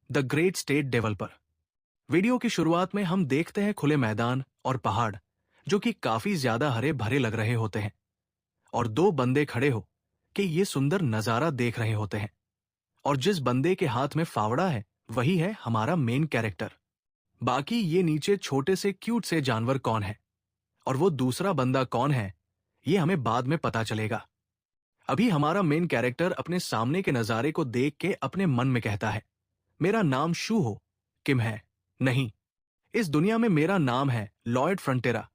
The great state developer. Video की शुरुआत में हम देखते हैं खुले मैदान और पहाड़ जो कि काफी ज्यादा हरे भरे लग रहे होते हैं, और दो बंदे खड़े हो कि ये सुंदर नजारा देख रहे होते हैं। और जिस बंदे के हाथ में फावड़ा है वही है हमारा मेन कैरेक्टर। बाकी ये नीचे छोटे से क्यूट से जानवर कौन है और वो दूसरा बंदा कौन है, ये हमें बाद में पता चलेगा। अभी हमारा मेन कैरेक्टर अपने सामने के नजारे को देख के अपने मन में कहता है, मेरा नाम शू हो, किम है, नहीं, इस दुनिया में मेरा नाम है लॉयड फ्रंटेरा।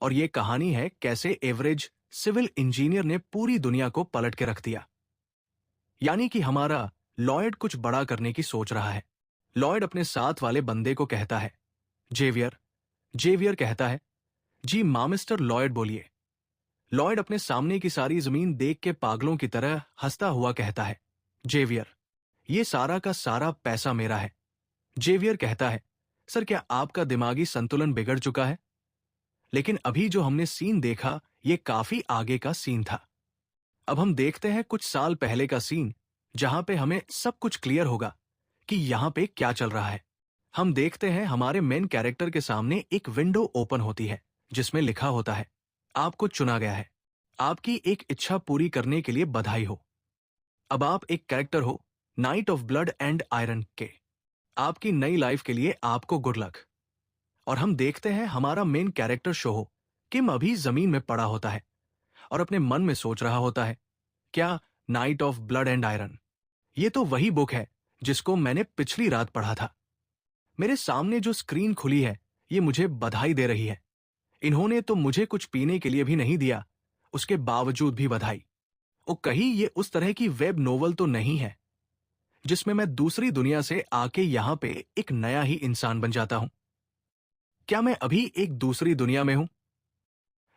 और ये कहानी है कैसे एवरेज सिविल इंजीनियर ने पूरी दुनिया को पलट के रख दिया। यानी कि हमारा लॉयड कुछ बड़ा करने की सोच रहा है। लॉयड अपने साथ वाले बंदे को कहता है, जेवियर। जेवियर कहता है, जी मां मिस्टर लॉयड बोलिए। लॉयड अपने सामने की सारी जमीन देख के पागलों की तरह हंसता हुआ कहता है, जेवियर, ये सारा का सारा पैसा मेरा है। जेवियर कहता है, सर क्या आपका दिमागी संतुलन बिगड़ चुका है? लेकिन अभी जो हमने सीन देखा ये काफी आगे का सीन था। अब हम देखते हैं कुछ साल पहले का सीन, जहां पे हमें सब कुछ क्लियर होगा कि यहां पे क्या चल रहा है। हम देखते हैं हमारे मेन कैरेक्टर के सामने एक विंडो ओपन होती है जिसमें लिखा होता है, आपको चुना गया है, आपकी एक इच्छा पूरी करने के लिए बधाई हो। अब आप एक कैरेक्टर हो night of blood and iron के। आपकी नई लाइफ के लिए आपको गुड लक। और हम देखते हैं हमारा मेन कैरेक्टर शोहो किम अभी जमीन में पड़ा होता है और अपने मन में सोच रहा होता है, क्या night of blood and iron, ये तो वही बुक है जिसको मैंने पिछली रात पढ़ा था। मेरे सामने जो स्क्रीन खुली है ये मुझे बधाई दे रही है। इन्होंने तो मुझे कुछ पीने के लिए भी नहीं दिया, उसके बावजूद भी बधाई। ओ कहीं ये उस तरह की वेब नोवेल तो नहीं है जिसमें मैं दूसरी दुनिया से आके यहां पे एक नया ही इंसान बन जाता हूं? क्या मैं अभी एक दूसरी दुनिया में हूं?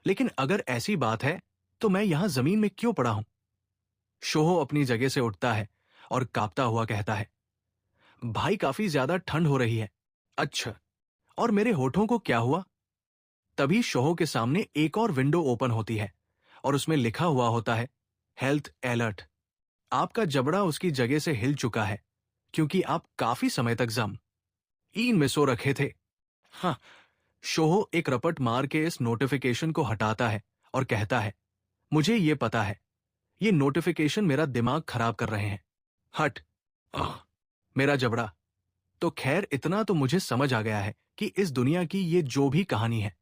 लेकिन अगर ऐसी बात है तो मैं यहां जमीन में क्यों पड़ा हूं? शोहो अपनी जगह से उठता है और कांपता हुआ कहता है, भाई काफी ज्यादा ठंड हो रही है। अच्छा, और मेरे होठों को क्या हुआ? तभी शोहो के सामने एक और विंडो ओपन होती है और उसमें लिखा हुआ होता है, हेल्थ अलर्ट। आपका जबड़ा उसकी जगह से हिल चुका है क्योंकि आप काफी समय तक ईन में सो रखे थे। हाँ, शोहो एक रपट मार के इस नोटिफिकेशन को हटाता है और कहता है, मुझे ये पता है, ये नोटिफिकेशन मेरा दिमाग खराब कर रहे हैं। हट। मेरा जबड़ा। तो खैर इतना तो मुझे समझ आ गया है कि इस दुनिया की ये जो भी कहानी है,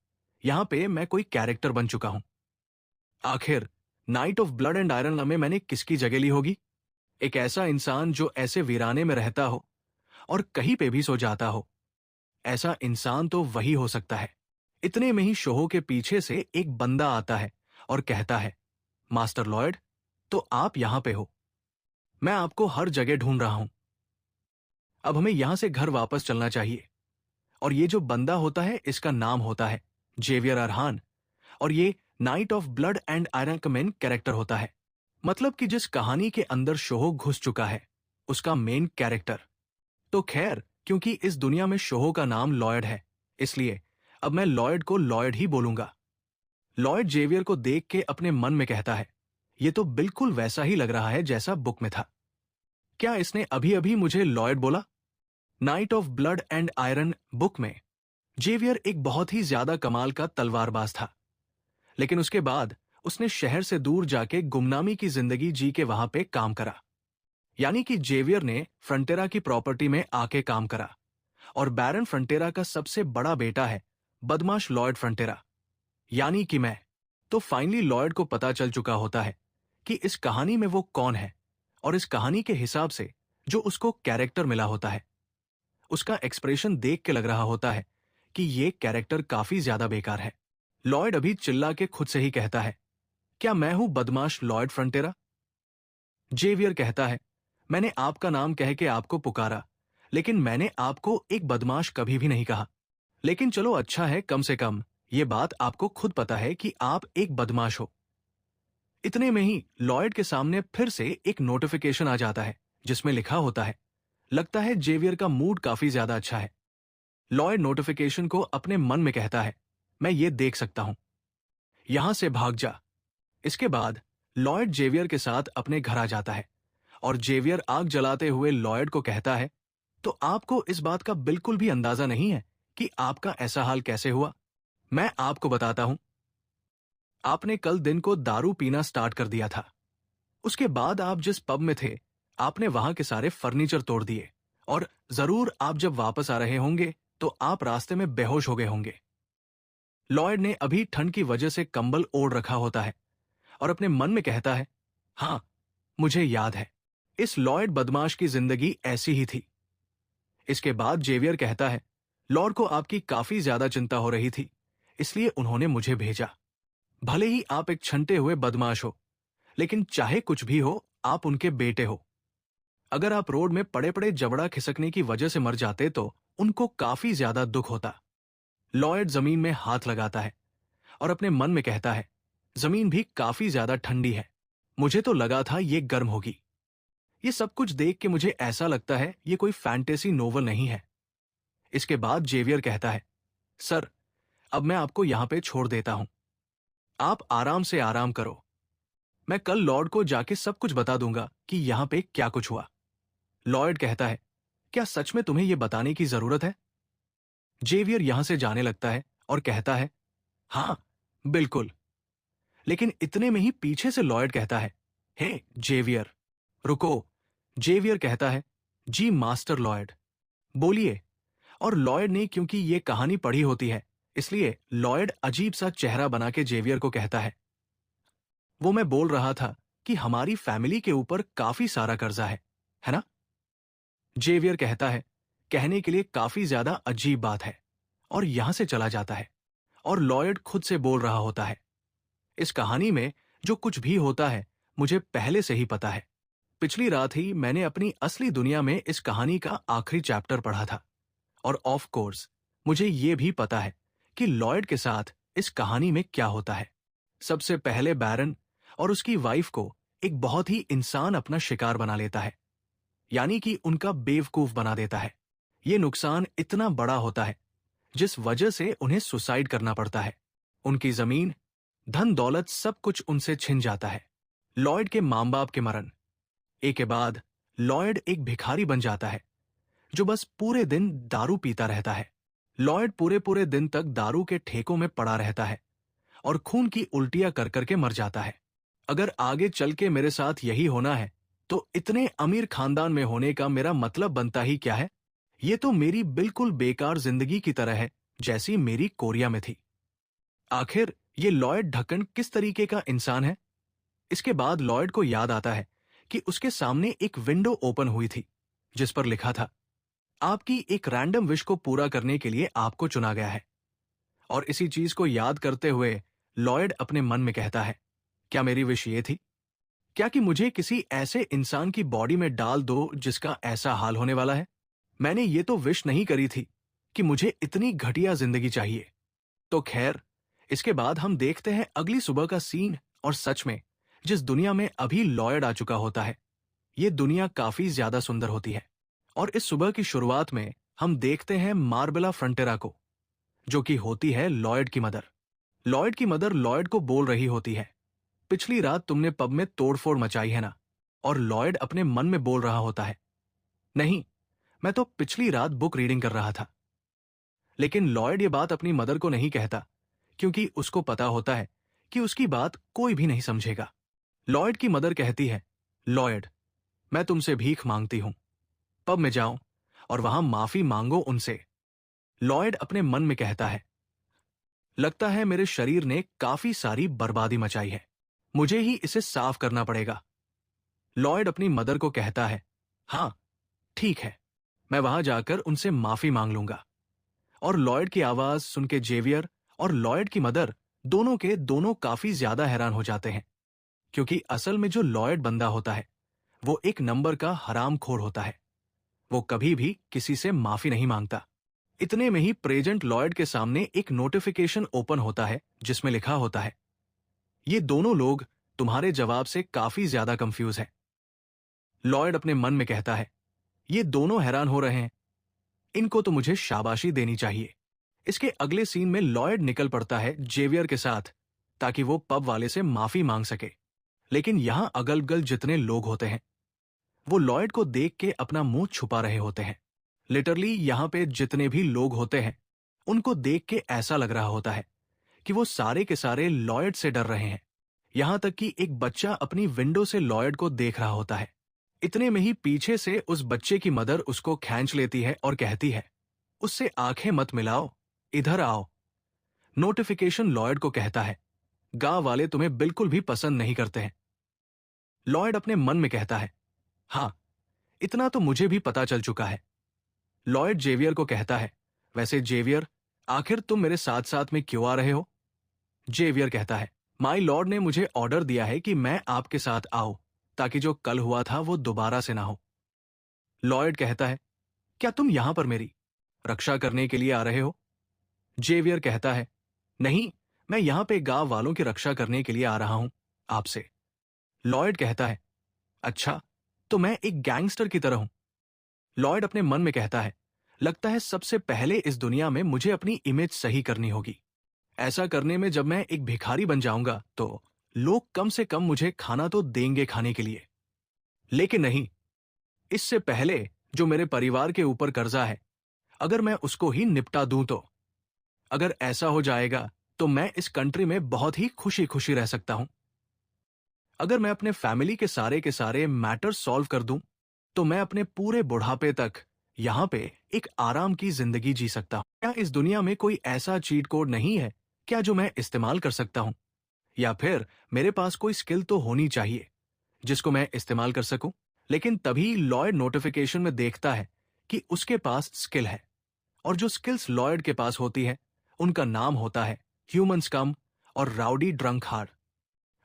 यहां पे मैं कोई कैरेक्टर बन चुका हूं। आखिर night of blood and iron में मैंने किसकी जगह ली होगी? एक ऐसा इंसान जो ऐसे वीराने में रहता हो और कहीं पे भी सो जाता हो। ऐसा इंसान तो वही हो सकता है। इतने में ही शोहो के पीछे से एक बंदा आता है और कहता है, मास्टर लॉयड, तो आप यहां पे हो, मैं आपको हर जगह ढूंढ रहा हूं। अब हमें यहां से घर वापस चलना चाहिए। और ये जो बंदा होता है इसका नाम होता है जेवियर अरहान, और ये night of blood and iron का मेन कैरेक्टर होता है। मतलब कि जिस कहानी के अंदर शोहो घुस चुका है उसका मेन कैरेक्टर। तो खैर, क्योंकि इस दुनिया में शोहो का नाम लॉयड है, इसलिए अब मैं लॉयड को लॉयड ही बोलूंगा। लॉयड जेवियर को देख के अपने मन में कहता है, ये तो बिल्कुल वैसा ही लग रहा है जैसा बुक में था। क्या इसने अभी अभी मुझे लॉयड बोला? Night of blood and iron book में जेवियर एक बहुत ही ज्यादा कमाल का तलवारबाज था, लेकिन उसके बाद उसने शहर से दूर जाके गुमनामी की जिंदगी जी के वहां पे काम करा। यानी कि जेवियर ने फ्रंटेरा की प्रॉपर्टी में आके काम करा, और बैरन फ्रंटेरा का सबसे बड़ा बेटा है बदमाश लॉयड फ्रंटेरा, यानी कि मैं। तो फाइनली लॉयड को पता चल चुका होता है कि इस कहानी में वो कौन है, और इस कहानी के हिसाब से जो उसको कैरेक्टर मिला होता है, उसका एक्सप्रेशन देख के लग रहा होता है कि ये कैरेक्टर काफी ज्यादा बेकार है। लॉयड अभी चिल्ला के खुद से ही कहता है, क्या मैं हूं बदमाश लॉयड फ्रंटेरा? जेवियर कहता है, मैंने आपका नाम कह के आपको पुकारा, लेकिन मैंने आपको एक बदमाश कभी भी नहीं कहा। लेकिन चलो अच्छा है, कम से कम ये बात आपको खुद पता है कि आप एक बदमाश हो। इतने में ही लॉयड के सामने फिर से एक नोटिफिकेशन आ जाता है जिसमें लिखा होता है, लगता है जेवियर का मूड काफी ज्यादा अच्छा है। लॉयड नोटिफिकेशन को अपने मन में कहता है, मैं ये देख सकता हूं, यहां से भाग जा। इसके बाद लॉयड जेवियर के साथ अपने घर आ जाता है और जेवियर आग जलाते हुए लॉयड को कहता है, तो आपको इस बात का बिल्कुल भी अंदाजा नहीं है कि आपका ऐसा हाल कैसे हुआ। मैं आपको बताता हूं। आपने कल दिन को दारू पीना स्टार्ट कर दिया था। उसके बाद आप जिस पब में थे, आपने वहां के सारे फर्नीचर तोड़ दिए, और जरूर आप जब वापस आ रहे होंगे तो आप रास्ते में बेहोश हो गए होंगे। लॉयड ने अभी ठंड की वजह से कंबल ओढ़ रखा होता है और अपने मन में कहता है, हाँ, मुझे याद है, इस लॉयड बदमाश की जिंदगी ऐसी ही थी। इसके बाद जेवियर कहता है, लॉर्ड को आपकी काफी ज्यादा चिंता हो रही थी, इसलिए उन्होंने मुझे भेजा। भले ही आप एक छंटे हुए बदमाश हो, लेकिन चाहे कुछ भी हो, आप उनके बेटे हो। अगर आप रोड में पड़े पड़े जबड़ा खिसकने की वजह से मर जाते तो उनको काफी ज्यादा दुख होता। लॉयड जमीन में हाथ लगाता है और अपने मन में कहता है, जमीन भी काफी ज्यादा ठंडी है, मुझे तो लगा था ये गर्म होगी। ये सब कुछ देख के मुझे ऐसा लगता है ये कोई फैंटेसी नोवेल नहीं है। इसके बाद जेवियर कहता है, सर, अब मैं आपको यहां पे छोड़ देता हूं। आप आराम से आराम करो। मैं कल लॉर्ड को जाके सब कुछ बता दूंगा कि यहां पे क्या कुछ हुआ। लॉयड कहता है, क्या सच में तुम्हें यह बताने की जरूरत है? जेवियर यहां से जाने लगता है और कहता है, हाँ, बिल्कुल। लेकिन इतने में ही पीछे से लॉयड कहता है, हे जेवियर, रुको। जेवियर कहता है, जी मास्टर लॉयड, बोलिए। और लॉयड ने क्योंकि ये कहानी पढ़ी होती है, इसलिए लॉयड अजीब सा चेहरा बना के जेवियर को कहता है, वो मैं बोल रहा था कि हमारी फैमिली के ऊपर काफी सारा कर्जा है ना? जेवियर कहता है, कहने के लिए काफी ज्यादा अजीब बात है, और यहां से चला जाता है। और लॉयड खुद से बोल रहा होता है, इस कहानी में जो कुछ भी होता है मुझे पहले से ही पता है। पिछली रात ही मैंने अपनी असली दुनिया में इस कहानी का आखिरी चैप्टर पढ़ा था, और ऑफ कोर्स मुझे यह भी पता है कि लॉयड के साथ इस कहानी में क्या होता है। सबसे पहले बैरन और उसकी वाइफ को एक बहुत ही इंसान अपना शिकार बना लेता है, यानी कि उनका बेवकूफ बना देता है। ये नुकसान इतना बड़ा होता है जिस वजह से उन्हें सुसाइड करना पड़ता है। उनकी जमीन, धन दौलत सब कुछ उनसे छिन जाता है। लॉयड के मां बाप के मरण, एक के बाद लॉयड एक भिखारी बन जाता है जो बस पूरे दिन दारू पीता रहता है। लॉयड पूरे पूरे दिन तक दारू के ठेकों में पड़ा रहता है और खून की उल्टियां कर करके मर जाता है। अगर आगे चल के मेरे साथ यही होना है तो इतने अमीर खानदान में होने का मेरा मतलब बनता ही क्या है? ये तो मेरी बिल्कुल बेकार जिंदगी की तरह है जैसी मेरी कोरिया में थी। आखिर ये लॉयड ढक्कन किस तरीके का इंसान है? इसके बाद लॉयड को याद आता है कि उसके सामने एक विंडो ओपन हुई थी जिस पर लिखा था, आपकी एक रैंडम विश को पूरा करने के लिए आपको चुना गया है। और इसी चीज को याद करते हुए लॉयड अपने मन में कहता है, क्या मेरी विश ये थी? क्या कि मुझे किसी ऐसे इंसान की बॉडी में डाल दो जिसका ऐसा हाल होने वाला है? मैंने ये तो विश नहीं करी थी कि मुझे इतनी घटिया जिंदगी चाहिए। तो खैर, इसके बाद हम देखते हैं अगली सुबह का सीन, और सच में जिस दुनिया में अभी लॉयड आ चुका होता है, ये दुनिया काफी ज्यादा सुंदर होती है। और इस सुबह की शुरुआत में हम देखते हैं मार्बेला फ्रंटेरा को, जो कि होती है लॉयड की मदर। लॉयड की मदर लॉयड को बोल रही होती है, पिछली रात तुमने पब में तोड़फोड़ मचाई है ना? और लॉयड अपने मन में बोल रहा होता है, नहीं, मैं तो पिछली रात बुक रीडिंग कर रहा था। लेकिन लॉयड ये बात अपनी मदर को नहीं कहता, क्योंकि उसको पता होता है कि उसकी बात कोई भी नहीं समझेगा। लॉयड की मदर कहती है, लॉयड, मैं तुमसे भीख मांगती हूं, पब में जाओ और वहां माफी मांगो उनसे। लॉयड अपने मन में कहता है, लगता है मेरे शरीर ने काफी सारी बर्बादी मचाई है, मुझे ही इसे साफ करना पड़ेगा। लॉयड अपनी मदर को कहता है, हां, ठीक है, मैं वहां जाकर उनसे माफी मांग लूंगा। और लॉयड की आवाज सुन के जेवियर और लॉयड की मदर दोनों के दोनों काफी ज्यादा हैरान हो जाते हैं, क्योंकि असल में जो लॉयड बंदा होता है वो एक नंबर का हरामखोर होता है। वो कभी भी किसी से माफी नहीं मांगता। इतने में ही प्रेजेंट लॉयड के सामने एक नोटिफिकेशन ओपन होता है जिसमें लिखा होता है, ये दोनों लोग तुम्हारे जवाब से काफी ज्यादा कंफ्यूज हैं। लॉयड अपने मन में कहता है, ये दोनों हैरान हो रहे हैं, इनको तो मुझे शाबाशी देनी चाहिए। इसके अगले सीन में लॉयड निकल पड़ता है जेवियर के साथ ताकि वो पब वाले से माफी मांग सके। लेकिन यहां अगल बगल जितने लोग होते हैं वो लॉयड को देख के अपना मुंह छुपा रहे होते हैं। लिटरली यहाँ पे जितने भी लोग होते हैं उनको देख के ऐसा लग रहा होता है कि वो सारे के सारे लॉयड से डर रहे हैं। यहाँ तक कि एक बच्चा अपनी विंडो से लॉयड को देख रहा होता है। इतने में ही पीछे से उस बच्चे की मदर उसको खींच लेती है और कहती है, उससे आंखें मत मिलाओ, इधर आओ। नोटिफिकेशन लॉयड को कहता है, गांव वाले तुम्हें बिल्कुल भी पसंद नहीं करते हैं। लॉयड अपने मन में कहता है, हाँ, इतना तो मुझे भी पता चल चुका है। लॉयड जेवियर को कहता है, वैसे जेवियर, आखिर तुम मेरे साथ साथ में क्यों आ रहे हो? जेवियर कहता है, माई लॉर्ड ने मुझे ऑर्डर दिया है कि मैं आपके साथ आऊं ताकि जो कल हुआ था वो दोबारा से ना हो। लॉयड कहता है, क्या तुम यहां पर मेरी रक्षा करने के लिए आ रहे हो? जेवियर कहता है, नहीं, मैं यहां पे गांव वालों की रक्षा करने के लिए आ रहा हूं आपसे। लॉयड कहता है, अच्छा, तो मैं एक गैंगस्टर की तरह हूं। लॉयड अपने मन में कहता है, लगता है सबसे पहले इस दुनिया में मुझे अपनी इमेज सही करनी होगी। ऐसा करने में जब मैं एक भिखारी बन जाऊंगा तो लोग कम से कम मुझे खाना तो देंगे खाने के लिए। लेकिन नहीं, इससे पहले जो मेरे परिवार के ऊपर कर्जा है, अगर मैं उसको ही निपटा दूं तो अगर ऐसा हो जाएगा तो मैं इस कंट्री में बहुत ही खुशी खुशी रह सकता हूं। अगर मैं अपने फैमिली के सारे मैटर सॉल्व कर दूं तो मैं अपने पूरे बुढ़ापे तक यहां पे एक आराम की जिंदगी जी सकता हूं। क्या इस दुनिया में कोई ऐसा चीट कोड नहीं है क्या जो मैं इस्तेमाल कर सकता हूं? या फिर मेरे पास कोई स्किल तो होनी चाहिए जिसको मैं इस्तेमाल कर सकूं? लेकिन तभी लॉयड नोटिफिकेशन में देखता है कि उसके पास स्किल है, और जो स्किल्स लॉयड के पास होती है उनका नाम होता है ह्यूमन स्कम और राउडी ड्रंक हार्ड।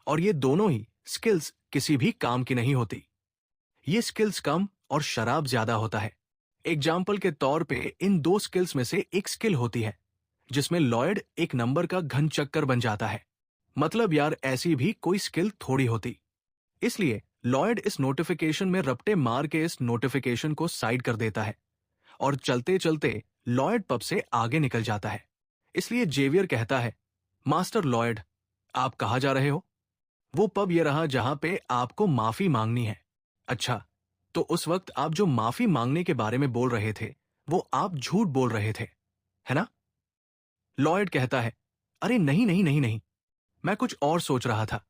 और ये दोनों ही स्किल्स किसी भी काम की नहीं होती। ये स्किल्स कम और शराब ज्यादा होता है। एग्जाम्पल के तौर पे इन दो स्किल्स में से एक स्किल होती है जिसमें लॉयड एक नंबर का घन चक्कर बन जाता है। मतलब यार, ऐसी भी कोई स्किल थोड़ी होती। इसलिए लॉयड इस नोटिफिकेशन में रपटे मार के इस नोटिफिकेशन को साइड कर देता है और चलते चलते लॉयड पब से आगे निकल जाता है। इसलिए जेवियर कहता है, मास्टर लॉयड, आप कहाँ जा रहे हो? वो पब ये रहा जहां पे आपको माफी मांगनी है। अच्छा, तो उस वक्त आप जो माफी मांगने के बारे में बोल रहे थे वो आप झूठ बोल रहे थे, है ना? लॉयड कहता है, अरे नहीं नहीं नहीं नहीं, मैं कुछ और सोच रहा था।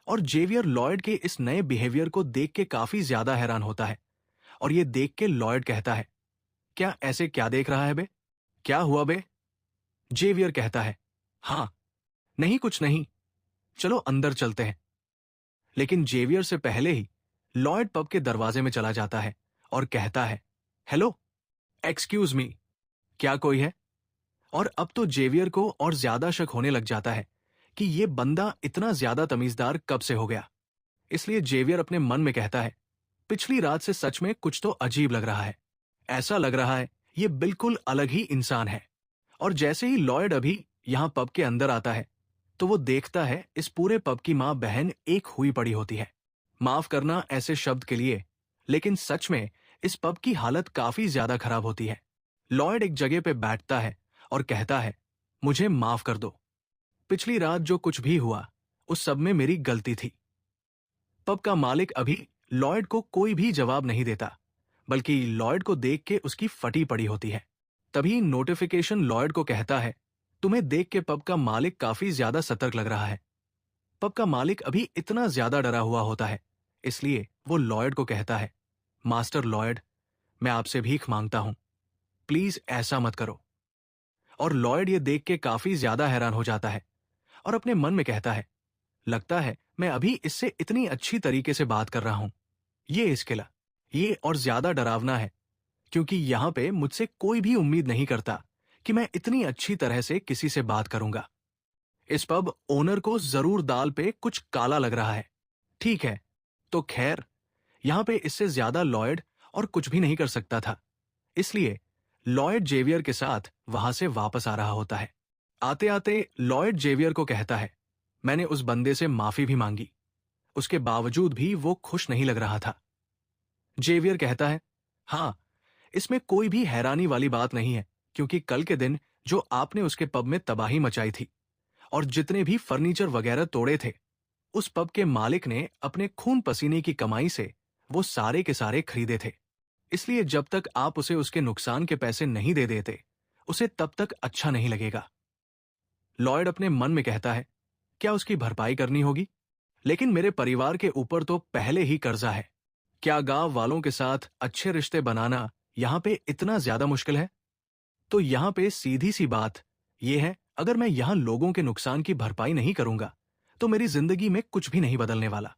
और जेवियर लॉयड के इस नए बिहेवियर को देख के काफी ज्यादा हैरान होता है। और ये देख के लॉयड कहता है, क्या ऐसे क्या देख रहा है बे? क्या हुआ बे? जेवियर कहता है, हाँ, नहीं कुछ नहीं, चलो अंदर चलते हैं। लेकिन जेवियर से पहले ही लॉयड पब के दरवाजे में चला जाता है और कहता है, हेलो, एक्सक्यूज मी, क्या कोई है? और अब तो जेवियर को और ज्यादा शक होने लग जाता है कि ये बंदा इतना ज्यादा तमीजदार कब से हो गया। इसलिए जेवियर अपने मन में कहता है, पिछली रात से सच में कुछ तो अजीब लग रहा है। ऐसा लग रहा है ये बिल्कुल अलग ही इंसान है। और जैसे ही लॉयड अभी यहां पब के अंदर आता है तो वो देखता है इस पूरे पब की मां बहन एक हुई पड़ी होती है। माफ करना ऐसे शब्द के लिए, लेकिन सच में इस पब की हालत काफी ज्यादा खराब होती है। लॉयड एक जगह पे बैठता है और कहता है, मुझे माफ कर दो, पिछली रात जो कुछ भी हुआ उस सब में मेरी गलती थी। पब का मालिक अभी लॉयड को कोई भी जवाब नहीं देता, बल्कि लॉयड को देख के उसकी फटी पड़ी होती है। तभी नोटिफिकेशन लॉयड को कहता है, तुम्हें देख के पब का मालिक काफी ज्यादा सतर्क लग रहा है। पब का मालिक अभी इतना ज्यादा डरा हुआ होता है, इसलिए वो लॉयड को कहता है, मास्टर लॉयड, मैं आपसे भीख मांगता हूं, प्लीज ऐसा मत करो। और लॉयड ये देख के काफी ज्यादा हैरान हो जाता है और अपने मन में कहता है, लगता है मैं अभी इससे इतनी अच्छी तरीके से बात कर रहा हूं। ये इसके ये और ज्यादा डरावना है, क्योंकि यहां पे मुझसे कोई भी उम्मीद नहीं करता कि मैं इतनी अच्छी तरह से किसी से बात करूंगा। इस पब ओनर को जरूर दाल पे कुछ काला लग रहा है। ठीक है, तो खैर, यहां पे इससे ज्यादा लॉयड और कुछ भी नहीं कर सकता था। इसलिए लॉयड जेवियर के साथ वहां से वापस आ रहा होता है। आते आते लॉयड जेवियर को कहता है, मैंने उस बंदे से माफी भी मांगी, उसके बावजूद भी वो खुश नहीं लग रहा था। जेवियर कहता है, हाँ, इसमें कोई भी हैरानी वाली बात नहीं है, क्योंकि कल के दिन जो आपने उसके पब में तबाही मचाई थी और जितने भी फर्नीचर वगैरह तोड़े थे, उस पब के मालिक ने अपने खून पसीने की कमाई से वो सारे के सारे खरीदे थे। इसलिए जब तक आप उसे उसके नुकसान के पैसे नहीं दे देते, उसे तब तक अच्छा नहीं लगेगा। लॉयड अपने मन में कहता है, क्या उसकी भरपाई करनी होगी? लेकिन मेरे परिवार के ऊपर तो पहले ही कर्जा है। क्या गांव वालों के साथ अच्छे रिश्ते बनाना यहां पे इतना ज्यादा मुश्किल है? तो यहां पे सीधी सी बात यह है, अगर मैं यहां लोगों के नुकसान की भरपाई नहीं करूंगा तो मेरी जिंदगी में कुछ भी नहीं बदलने वाला।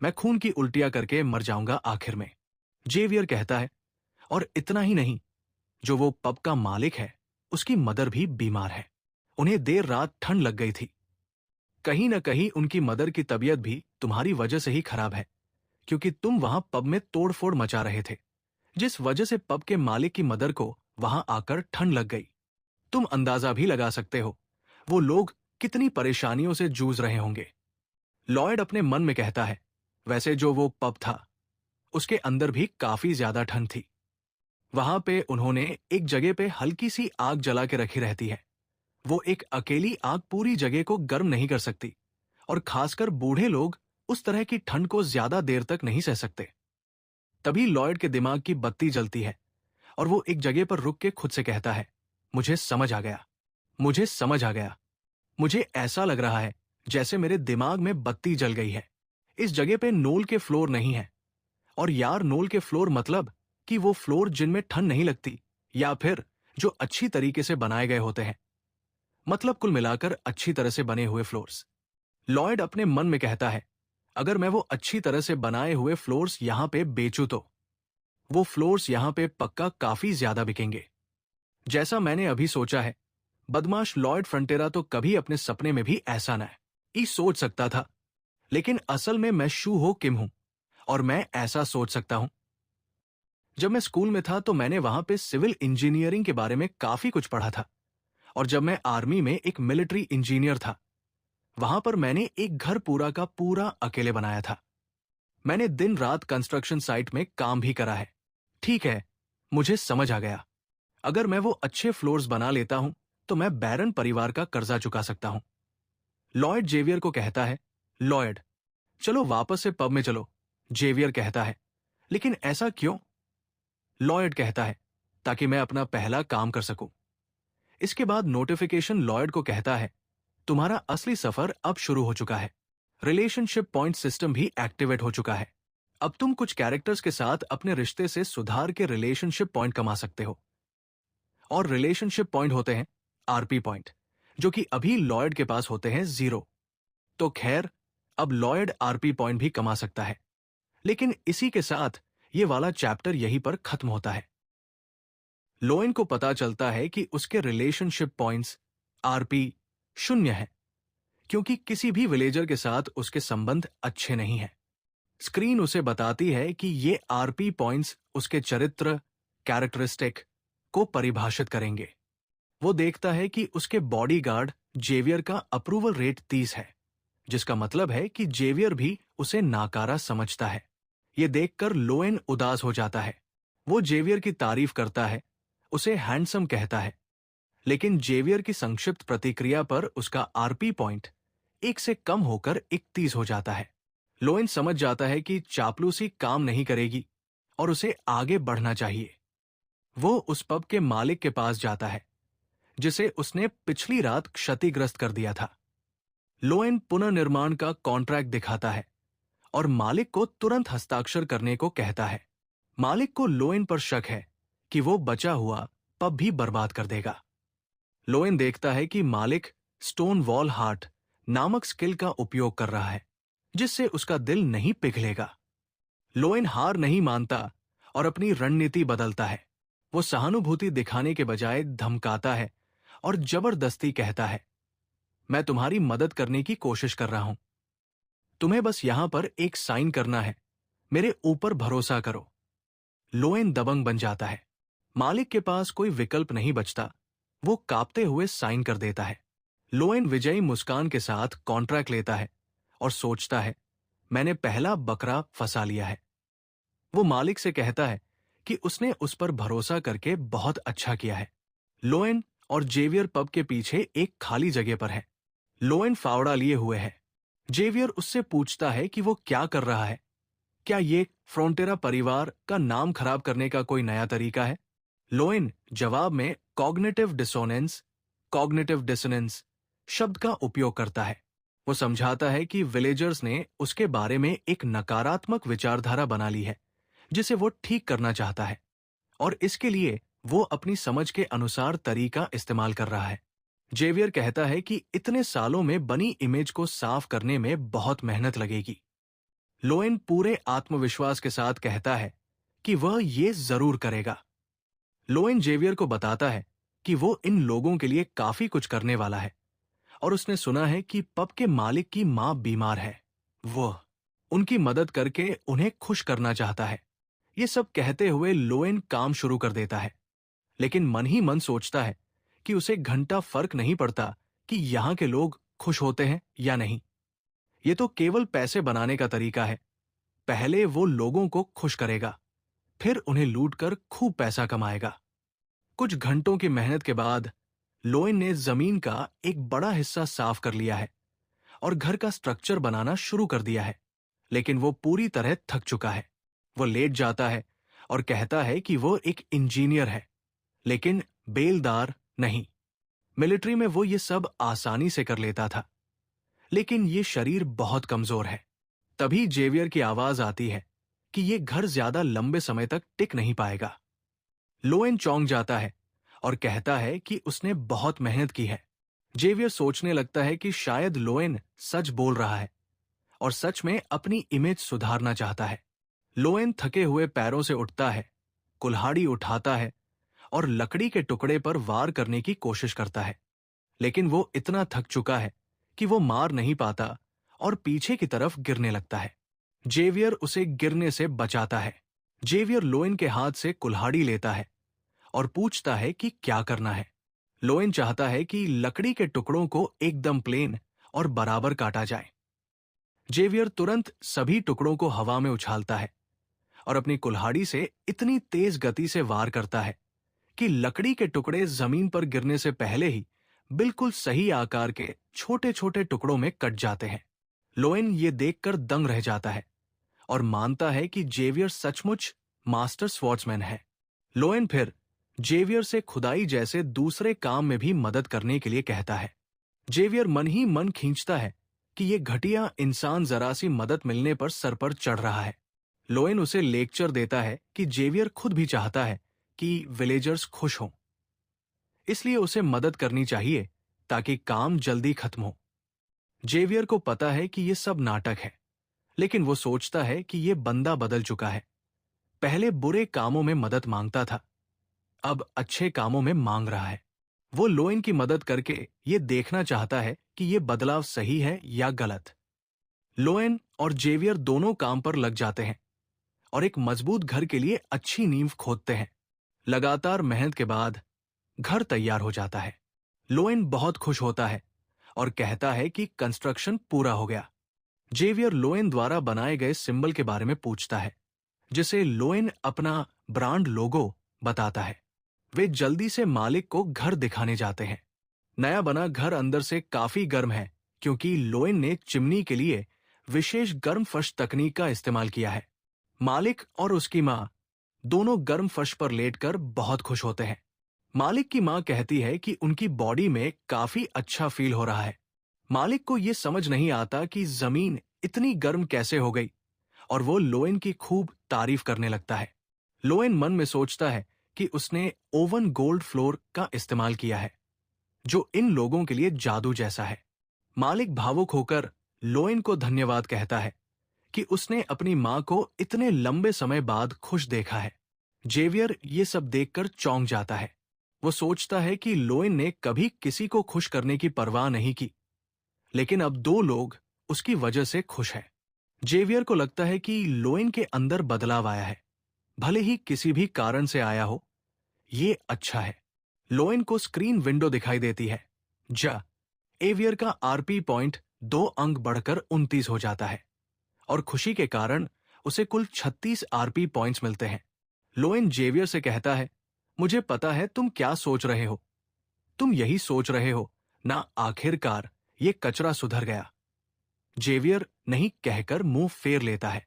मैं खून की उल्टियां करके मर जाऊंगा आखिर में, जेवियर कहता है। और इतना ही नहीं, जो वो पब का मालिक है, उसकी मदर भी बीमार है। उन्हें देर रात ठंड लग गई थी। कहीं न कहीं उनकी मदर की तबीयत भी तुम्हारी वजह से ही खराब है, क्योंकि तुम वहां पब में तोड़फोड़ मचा रहे थे, जिस वजह से पब के मालिक की मदर को वहां आकर ठंड लग गई। तुम अंदाजा भी लगा सकते हो वो लोग कितनी परेशानियों से जूझ रहे होंगे। लॉयड अपने मन में कहता है, वैसे जो वो पब था उसके अंदर भी काफी ज्यादा ठंड थी। वहां पे उन्होंने एक जगह पे हल्की सी आग जला के रखी रहती है। वो एक अकेली आग पूरी जगह को गर्म नहीं कर सकती, और खासकर बूढ़े लोग उस तरह की ठंड को ज्यादा देर तक नहीं सह सकते। तभी लॉयड के दिमाग की बत्ती जलती है और वो एक जगह पर रुक के खुद से कहता है, मुझे समझ आ गया, मुझे समझ आ गया। मुझे ऐसा लग रहा है जैसे मेरे दिमाग में बत्ती जल गई है। इस जगह पे नोल के फ्लोर नहीं है। और यार, नोल के फ्लोर मतलब कि वो फ्लोर जिनमें ठंड नहीं लगती, या फिर जो अच्छी तरीके से बनाए गए होते हैं। मतलब कुल मिलाकर अच्छी तरह से बने हुए फ्लोर्स। लॉयड अपने मन में कहता है, अगर मैं वो अच्छी तरह से बनाए हुए फ्लोर्स यहां पे बेचूं तो वो फ्लोर्स यहां पे पक्का काफी ज्यादा बिकेंगे। जैसा मैंने अभी सोचा है, बदमाश लॉयड फ्रंटेरा तो कभी अपने सपने में भी ऐसा न ही सोच सकता था। लेकिन असल में मैं शू हो किम हूं, और मैं ऐसा सोच सकता हूं। जब मैं स्कूल में था तो मैंने वहां पे सिविल इंजीनियरिंग के बारे में काफी कुछ पढ़ा था। और जब मैं आर्मी में एक मिलिट्री इंजीनियर था, वहां पर मैंने एक घर पूरा का पूरा अकेले बनाया था। मैंने दिन रात कंस्ट्रक्शन साइट में काम भी करा है। ठीक है, मुझे समझ आ गया। अगर मैं वो अच्छे फ्लोर्स बना लेता हूं तो मैं बैरन परिवार का कर्जा चुका सकता हूं। लॉयड जेवियर को कहता है, लॉयड, चलो वापस से पब में चलो। जेवियर कहता है, लेकिन ऐसा क्यों? लॉयड कहता है, ताकि मैं अपना पहला काम कर सकूं। इसके बाद नोटिफिकेशन लॉयड को कहता है, तुम्हारा असली सफर अब शुरू हो चुका है। रिलेशनशिप पॉइंट सिस्टम भी एक्टिवेट हो चुका है। अब तुम कुछ कैरेक्टर्स के साथ अपने रिश्ते से सुधार के रिलेशनशिप पॉइंट कमा सकते हो। और रिलेशनशिप पॉइंट होते हैं आरपी पॉइंट, जो कि अभी लॉयड के पास होते हैं 0। तो खैर, अब लॉयड आरपी पॉइंट भी कमा सकता है। लेकिन इसी के साथ ये वाला चैप्टर यहीं पर खत्म होता है। लोएन को पता चलता है कि उसके रिलेशनशिप पॉइंट्स आरपी 0 है, क्योंकि किसी भी विलेजर के साथ उसके संबंध अच्छे नहीं हैं। स्क्रीन उसे बताती है कि ये आरपी पॉइंट्स उसके चरित्र, कैरेक्टरिस्टिक को परिभाषित करेंगे। वो देखता है कि उसके बॉडीगार्ड जेवियर का अप्रूवल रेट 30 है, जिसका मतलब है कि जेवियर भी उसे नाकारा समझता है। ये देखकर लोएन उदास हो जाता है। वो जेवियर की तारीफ करता है, उसे हैंडसम कहता है, लेकिन जेवियर की संक्षिप्त प्रतिक्रिया पर उसका आरपी पॉइंट 1 से कम होकर 31 हो जाता है। लोएन समझ जाता है कि चापलूसी काम नहीं करेगी और उसे आगे बढ़ना चाहिए। वो उस पब के मालिक के पास जाता है, जिसे उसने पिछली रात क्षतिग्रस्त कर दिया था। लोएन पुनर्निर्माण का कॉन्ट्रैक्ट दिखाता है और मालिक को तुरंत हस्ताक्षर करने को कहता है। मालिक को लोएन पर शक है कि वो बचा हुआ पब भी बर्बाद कर देगा। लोएन देखता है कि मालिक स्टोन वॉल हार्ट नामक स्किल का उपयोग कर रहा है, जिससे उसका दिल नहीं पिघलेगा। लोएन हार नहीं मानता और अपनी रणनीति बदलता है। वो सहानुभूति दिखाने के बजाय धमकाता है और जबरदस्ती कहता है, मैं तुम्हारी मदद करने की कोशिश कर रहा हूं। तुम्हें बस यहां पर एक साइन करना है, मेरे ऊपर भरोसा करो। लोएन दबंग बन जाता है। मालिक के पास कोई विकल्प नहीं बचता। वो कांपते हुए साइन कर देता है। लोएन विजयी मुस्कान के साथ कॉन्ट्रैक्ट लेता है और सोचता है, मैंने पहला बकरा फंसा लिया है। वो मालिक से कहता है कि उसने उस पर भरोसा करके बहुत अच्छा किया है। लोएन और जेवियर पब के पीछे एक खाली जगह पर है। लोएन फावड़ा लिए हुए है। जेवियर उससे पूछता है कि वो क्या कर रहा है। क्या ये फ्रोंटेरा परिवार का नाम खराब करने का कोई नया तरीका है? लोएन जवाब में कॉग्निटिव डिसोनेंस शब्द का उपयोग करता है। वो समझाता है कि विलेजर्स ने उसके बारे में एक नकारात्मक विचारधारा बना ली है, जिसे वो ठीक करना चाहता है, और इसके लिए वो अपनी समझ के अनुसार तरीका इस्तेमाल कर रहा है। जेवियर कहता है कि इतने सालों में बनी इमेज को साफ करने में बहुत मेहनत लगेगी। लोएन पूरे आत्मविश्वास के साथ कहता है कि वह ये जरूर करेगा। लोएन जेवियर को बताता है कि वो इन लोगों के लिए काफी कुछ करने वाला है, और उसने सुना है कि पब के मालिक की मां बीमार है। वो उनकी मदद करके उन्हें खुश करना चाहता है। ये सब कहते हुए लोएन काम शुरू कर देता है, लेकिन मन ही मन सोचता है कि उसे घंटा फर्क नहीं पड़ता कि यहां के लोग खुश होते हैं या नहीं। ये तो केवल पैसे बनाने का तरीका है। पहले वो लोगों को खुश करेगा, फिर उन्हें लूटकर खूब पैसा कमाएगा। कुछ घंटों की मेहनत के बाद लोएन ने जमीन का एक बड़ा हिस्सा साफ कर लिया है और घर का स्ट्रक्चर बनाना शुरू कर दिया है, लेकिन वो पूरी तरह थक चुका है। वो लेट जाता है और कहता है कि वो एक इंजीनियर है, लेकिन बेलदार नहीं। मिलिट्री में वो ये सब आसानी से कर लेता था, लेकिन ये शरीर बहुत कमजोर है। तभी जेवियर की आवाज आती है कि ये घर ज्यादा लंबे समय तक टिक नहीं पाएगा। लोएन चौंक जाता है और कहता है कि उसने बहुत मेहनत की है। जेवियर सोचने लगता है कि शायद लोएन सच बोल रहा है और सच में अपनी इमेज सुधारना चाहता है। लोएन थके हुए पैरों से उठता है, कुल्हाड़ी उठाता है और लकड़ी के टुकड़े पर वार करने की कोशिश करता है, लेकिन वो इतना थक चुका है कि वो मार नहीं पाता और पीछे की तरफ गिरने लगता है। जेवियर उसे गिरने से बचाता है। जेवियर लोएन के हाथ से कुल्हाड़ी लेता है और पूछता है कि क्या करना है। लोएन चाहता है कि लकड़ी के टुकड़ों को एकदम प्लेन और बराबर काटा जाए। जेवियर तुरंत सभी टुकड़ों को हवा में उछालता है और अपनी कुल्हाड़ी से इतनी तेज गति से वार करता है कि लकड़ी के टुकड़े जमीन पर गिरने से पहले ही बिल्कुल सही आकार के छोटे छोटे टुकड़ों में कट जाते हैं। लोएन ये देखकर दंग रह जाता है और मानता है कि जेवियर सचमुच मास्टर स्वॉर्ड्समैन है। लोएन फिर जेवियर से खुदाई जैसे दूसरे काम में भी मदद करने के लिए कहता है। जेवियर मन ही मन खींचता है कि ये घटिया इंसान जरा सी मदद मिलने पर सर पर चढ़ रहा है। लोएन उसे लेक्चर देता है कि जेवियर खुद भी चाहता है कि विलेजर्स खुश हों, इसलिए उसे मदद करनी चाहिए ताकि काम जल्दी खत्म हो। जेवियर को पता है कि ये सब नाटक है, लेकिन वो सोचता है कि ये बंदा बदल चुका है। पहले बुरे कामों में मदद मांगता था, अब अच्छे कामों में मांग रहा है। वो लोएन की मदद करके ये देखना चाहता है कि ये बदलाव सही है या गलत। लोएन और जेवियर दोनों काम पर लग जाते हैं और एक मजबूत घर के लिए अच्छी नींव खोदते हैं। लगातार मेहनत के बाद घर तैयार हो जाता है। लोएन बहुत खुश होता है और कहता है कि कंस्ट्रक्शन पूरा हो गया। जेवियर लोएन द्वारा बनाए गए सिंबल के बारे में पूछता है, जिसे लोएन अपना ब्रांड लोगो बताता है। वे जल्दी से मालिक को घर दिखाने जाते हैं। नया बना घर अंदर से काफी गर्म है, क्योंकि लोएन ने चिमनी के लिए विशेष गर्म फर्श तकनीक का इस्तेमाल किया है। मालिक और उसकी मां दोनों गर्म फर्श पर लेटकर बहुत खुश होते हैं। मालिक की मां कहती है कि उनकी बॉडी में काफी अच्छा फील हो रहा है। मालिक को यह समझ नहीं आता कि जमीन इतनी गर्म कैसे हो गई, और वो लोएन की खूब तारीफ करने लगता है। लोएन मन में सोचता है कि उसने ओवन गोल्ड फ्लोर का इस्तेमाल किया है, जो इन लोगों के लिए जादू जैसा है। मालिक भावुक होकर लोएन को धन्यवाद कहता है कि उसने अपनी मां को इतने लंबे समय बाद खुश देखा है। जेवियर ये सब देखकर चौंक जाता है। वो सोचता है कि लोएन ने कभी किसी को खुश करने की परवाह नहीं की, लेकिन अब दो लोग उसकी वजह से खुश हैं। जेवियर को लगता है कि लोएन के अंदर बदलाव आया है, भले ही किसी भी कारण से आया हो। ये अच्छा है। लोएन को स्क्रीन विंडो दिखाई देती है। एवियर का आरपी पॉइंट 2 अंक बढ़कर 29 हो जाता है और खुशी के कारण उसे कुल 36 आरपी पॉइंट्स मिलते हैं। लोएन जेवियर से कहता है, मुझे पता है तुम क्या सोच रहे हो। तुम यही सोच रहे हो ना, आखिरकार ये कचरा सुधर गया। जेवियर नहीं कहकर मुंह फेर लेता है।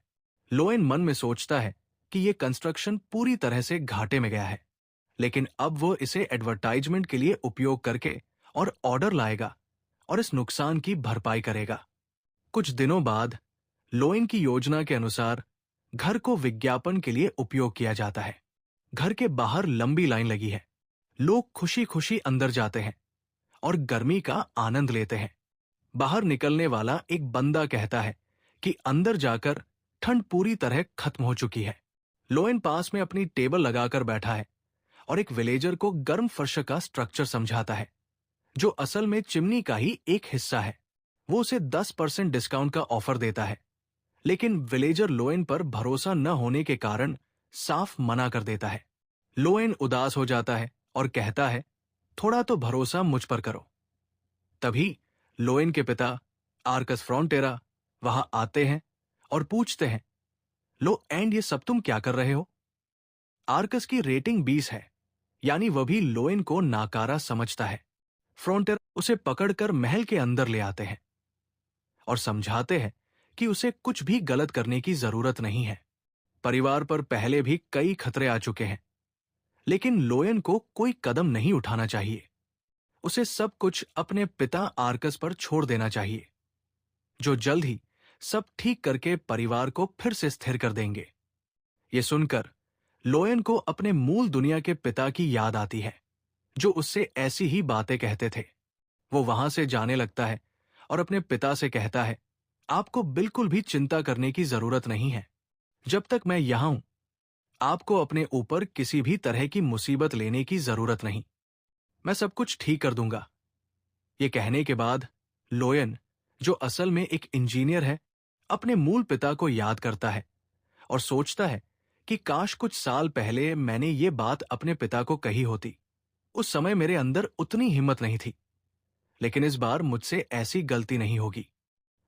लोएन मन में सोचता है कि ये कंस्ट्रक्शन पूरी तरह से घाटे में गया है, लेकिन अब वो इसे एडवर्टाइजमेंट के लिए उपयोग करके और ऑर्डर लाएगा और इस नुकसान की भरपाई करेगा। कुछ दिनों बाद लोएन की योजना के अनुसार घर को विज्ञापन के लिए उपयोग किया जाता है। घर के बाहर लंबी लाइन लगी है। लोग खुशी खुशी अंदर जाते हैं और गर्मी का आनंद लेते हैं। बाहर निकलने वाला एक बंदा कहता है कि अंदर जाकर ठंड पूरी तरह खत्म हो चुकी है। लोएन पास में अपनी टेबल लगाकर बैठा है और एक विलेजर को गर्म फर्श का स्ट्रक्चर समझाता है, जो असल में चिमनी का ही एक हिस्सा है। वो उसे 10% डिस्काउंट का ऑफर देता है, लेकिन विलेजर लोएन पर भरोसा न होने के कारण साफ मना कर देता है। लोएन उदास हो जाता है और कहता है, थोड़ा तो भरोसा मुझ पर करो। तभी लोएन के पिता आर्कस फ्रॉन्टेरा वहां आते हैं और पूछते हैं, लो एंड ये सब तुम क्या कर रहे हो? आर्कस की रेटिंग 20 है, यानी वह भी लोएन को नाकारा समझता है। फ्रॉन्टेरा उसे पकड़कर महल के अंदर ले आते हैं और समझाते हैं कि उसे कुछ भी गलत करने की जरूरत नहीं है। परिवार पर पहले भी कई खतरे आ चुके हैं, लेकिन लोएन को कोई कदम नहीं उठाना चाहिए। उसे सब कुछ अपने पिता आर्कस पर छोड़ देना चाहिए, जो जल्द ही सब ठीक करके परिवार को फिर से स्थिर कर देंगे। ये सुनकर लोएन को अपने मूल दुनिया के पिता की याद आती है, जो उससे ऐसी ही बातें कहते थे। वो वहां से जाने लगता है और अपने पिता से कहता है, आपको बिल्कुल भी चिंता करने की जरूरत नहीं है। जब तक मैं यहां हूं, आपको अपने ऊपर किसी भी तरह की मुसीबत लेने की जरूरत नहीं। मैं सब कुछ ठीक कर दूंगा। ये कहने के बाद लोएन, जो असल में एक इंजीनियर है, अपने मूल पिता को याद करता है और सोचता है कि काश कुछ साल पहले मैंने ये बात अपने पिता को कही होती। उस समय मेरे अंदर उतनी हिम्मत नहीं थी, लेकिन इस बार मुझसे ऐसी गलती नहीं होगी।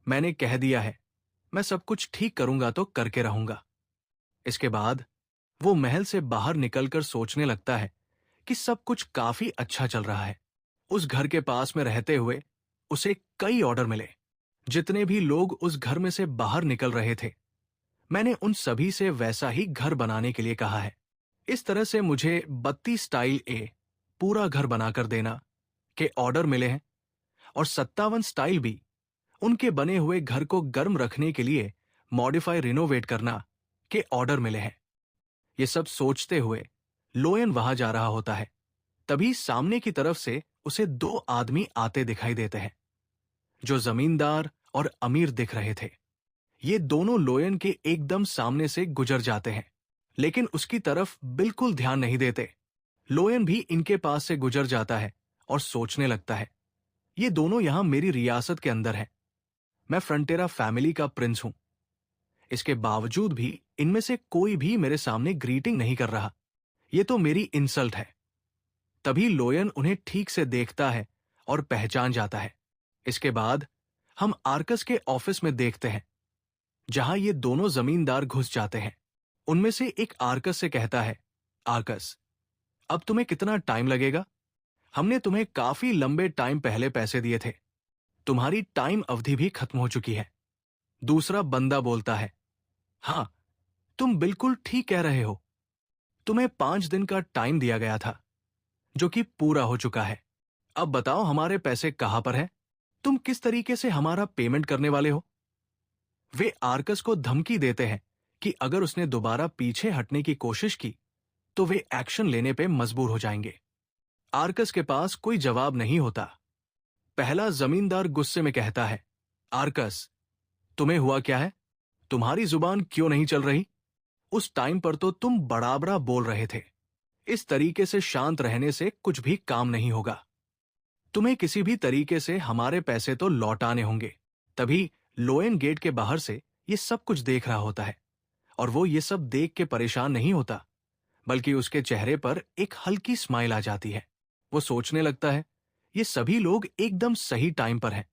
मैंने कह दिया है, मैं सब कुछ ठीक करूंगा तो करके रहूंगा। इसके बाद वो महल से बाहर निकलकर सोचने लगता है कि सब कुछ काफी अच्छा चल रहा है। उस घर के पास में रहते हुए उसे कई ऑर्डर मिले। जितने भी लोग उस घर में से बाहर निकल रहे थे, मैंने उन सभी से वैसा ही घर बनाने के लिए कहा है। इस तरह से मुझे 32 स्टाइल ए पूरा घर बनाकर देना के ऑर्डर मिले हैं और 57 स्टाइल बी उनके बने हुए घर को गर्म रखने के लिए मॉडिफाई रिनोवेट करना के ऑर्डर मिले हैं। ये सब सोचते हुए लोएन वहां जा रहा होता है। तभी सामने की तरफ से उसे 2 आदमी आते दिखाई देते हैं, जो जमींदार और अमीर दिख रहे थे। ये दोनों लोएन के एकदम सामने से गुजर जाते हैं, लेकिन उसकी तरफ बिल्कुल ध्यान नहीं देते। लोएन भी इनके पास से गुजर जाता है और सोचने लगता है, ये दोनों यहां मेरी रियासत के अंदर हैं। मैं फ्रंटेरा फैमिली का प्रिंस हूं। इसके बावजूद भी इनमें से कोई भी मेरे सामने ग्रीटिंग नहीं कर रहा। ये तो मेरी इंसल्ट है। तभी लोएन उन्हें ठीक से देखता है और पहचान जाता है। इसके बाद हम आर्कस के ऑफिस में देखते हैं, जहां ये दोनों जमींदार घुस जाते हैं। उनमें से एक आर्कस से कहता है, आर्कस, अब तुम्हें कितना टाइम लगेगा? हमने तुम्हें काफी लंबे टाइम पहले पैसे दिए थे। तुम्हारी टाइम अवधि भी खत्म हो चुकी है। दूसरा बंदा बोलता है, हां, तुम बिल्कुल ठीक कह रहे हो। तुम्हें 5 दिन का टाइम दिया गया था, जो कि पूरा हो चुका है। अब बताओ हमारे पैसे कहां पर हैं? तुम किस तरीके से हमारा पेमेंट करने वाले हो? वे आर्कस को धमकी देते हैं कि अगर उसने दोबारा पीछे हटने की कोशिश की तो वे एक्शन लेने पे मजबूर हो जाएंगे। आर्कस के पास कोई जवाब नहीं होता। पहला जमींदार गुस्से में कहता है, आर्कस, तुम्हें हुआ क्या है? तुम्हारी जुबान क्यों नहीं चल रही? उस टाइम पर तो तुम बड़ाबड़ा बोल रहे थे। इस तरीके से शांत रहने से कुछ भी काम नहीं होगा। तुम्हें किसी भी तरीके से हमारे पैसे तो लौटाने होंगे। तभी लोएन गेट के बाहर से ये सब कुछ देख रहा होता है और वो ये सब देख के परेशान नहीं होता, बल्कि उसके चेहरे पर एक हल्की स्माइल आ जाती है। वो सोचने लगता है, ये सभी लोग एकदम सही टाइम पर हैं।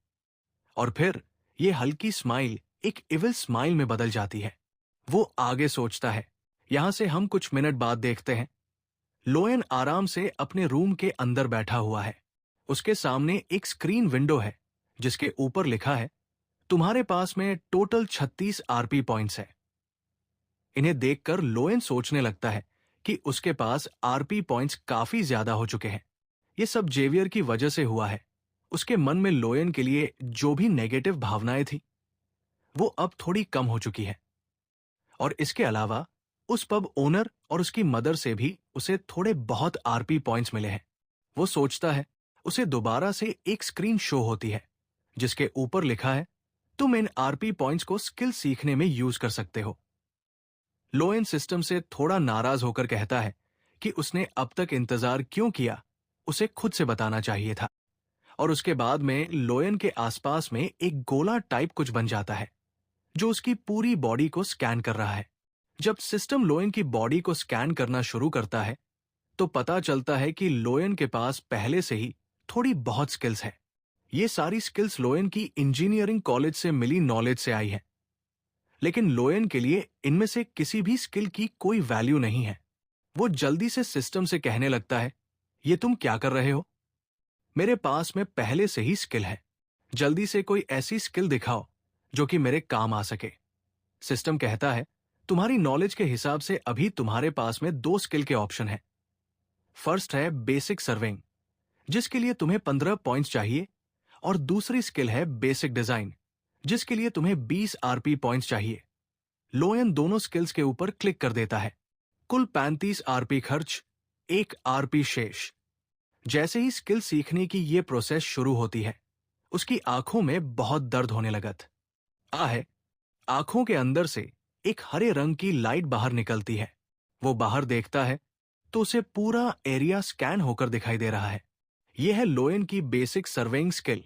और फिर ये हल्की स्माइल एक इविल स्माइल में बदल जाती है। वो आगे सोचता है। यहां से हम कुछ मिनट बाद देखते हैं, लोएन आराम से अपने रूम के अंदर बैठा हुआ है। उसके सामने एक स्क्रीन विंडो है, जिसके ऊपर लिखा है, तुम्हारे पास में टोटल 36 आरपी पॉइंट्स है। इन्हें देखकर लोयन सोचने लगता है कि उसके पास आरपी पॉइंट्स काफी ज्यादा हो चुके हैं। ये सब जेवियर की वजह से हुआ है। उसके मन में लोयन के लिए जो भी नेगेटिव भावनाएं थी वो अब थोड़ी कम हो चुकी है। और इसके अलावा उस पब ओनर और उसकी मदर से भी उसे थोड़े बहुत आरपी पॉइंट्स मिले हैं। वो सोचता है उसे दोबारा से एक स्क्रीन शो होती है जिसके ऊपर लिखा है, तुम इन आरपी पॉइंट्स को स्किल सीखने में यूज कर सकते हो। लोयन सिस्टम से थोड़ा नाराज होकर कहता है कि उसने अब तक इंतजार क्यों किया, उसे खुद से बताना चाहिए था। और उसके बाद में लोयन के आसपास में एक गोला टाइप कुछ बन जाता है जो उसकी पूरी बॉडी को स्कैन कर रहा है। जब सिस्टम लोयन की बॉडी को स्कैन करना शुरू करता है तो पता चलता है कि लोयन के पास पहले से ही थोड़ी बहुत स्किल्स है। ये सारी स्किल्स लोयन की इंजीनियरिंग कॉलेज से मिली नॉलेज से आई है, लेकिन लोयन के लिए इनमें से किसी भी स्किल की कोई वैल्यू नहीं है। वो जल्दी से सिस्टम से कहने लगता है, ये तुम क्या कर रहे हो? मेरे पास में पहले से ही स्किल है, जल्दी से कोई ऐसी स्किल दिखाओ जो कि मेरे काम आ सके। सिस्टम कहता है, तुम्हारी नॉलेज के हिसाब से अभी तुम्हारे पास में 2 स्किल के ऑप्शन हैं। फर्स्ट है बेसिक सर्विंग, जिसके लिए तुम्हें 15 पॉइंट्स चाहिए, और दूसरी स्किल है बेसिक डिजाइन, जिसके लिए तुम्हें 20 आरपी पॉइंट्स चाहिए। लोयन दोनों स्किल्स के ऊपर क्लिक कर देता है। कुल 35 आरपी खर्च, 1 आरपी शेष। जैसे ही स्किल सीखने की ये प्रोसेस शुरू होती है उसकी आंखों में बहुत दर्द होने लगत है। आंखों के अंदर से एक हरे रंग की लाइट बाहर निकलती है। वो बाहर देखता है तो उसे पूरा एरिया स्कैन होकर दिखाई दे रहा है। यह है लोयन की बेसिक सर्वेइंग स्किल।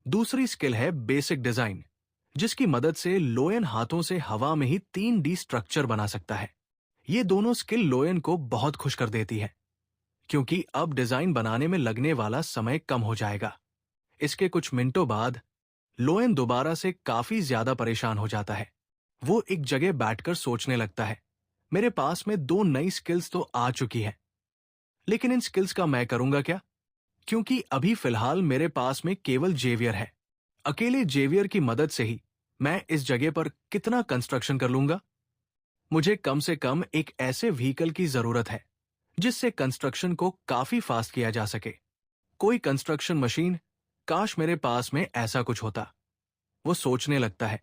दूसरी स्किल है बेसिक डिजाइन, जिसकी मदद से लोयन हाथों से हवा में ही 3D स्ट्रक्चर बना सकता है। ये दोनों स्किल लोयन को बहुत खुश कर देती है क्योंकि अब डिजाइन बनाने में लगने वाला समय कम हो जाएगा। इसके कुछ मिनटों बाद लोयन दोबारा से काफी ज्यादा परेशान हो जाता है। वो एक जगह बैठकर सोचने लगता है, मेरे पास में 2 नई स्किल्स तो आ चुकी हैं, लेकिन इन स्किल्स का मैं करूंगा क्या? क्योंकि अभी फिलहाल मेरे पास में केवल जेवियर है। अकेले जेवियर की मदद से ही मैं इस जगह पर कितना कंस्ट्रक्शन कर लूंगा? मुझे कम से कम एक ऐसे व्हीकल की जरूरत है जिससे कंस्ट्रक्शन को काफी फास्ट किया जा सके। कोई कंस्ट्रक्शन मशीन, काश मेरे पास में ऐसा कुछ होता। वो सोचने लगता है,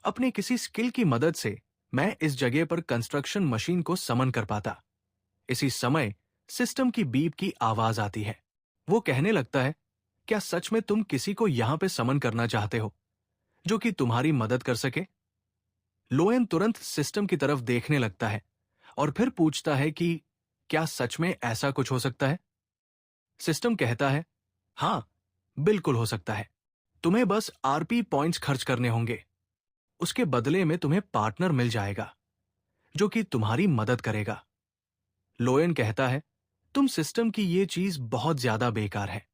अपने किसी स्किल की मदद से मैं इस जगह पर कंस्ट्रक्शन मशीन को समन कर पाता। इसी समय सिस्टम की बीप की आवाज आती है। वो कहने लगता है, क्या सच में तुम किसी को यहां पे समन करना चाहते हो जो कि तुम्हारी मदद कर सके? लोयन तुरंत सिस्टम की तरफ देखने लगता है और फिर पूछता है कि क्या सच में ऐसा कुछ हो सकता है? सिस्टम कहता है, हां, बिल्कुल हो सकता है। तुम्हें बस आरपी पॉइंट्स खर्च करने होंगे। उसके बदले में तुम्हें पार्टनर मिल जाएगा जो कि तुम्हारी मदद करेगा। लोयन कहता है, तुम सिस्टम की ये चीज बहुत ज्यादा बेकार है।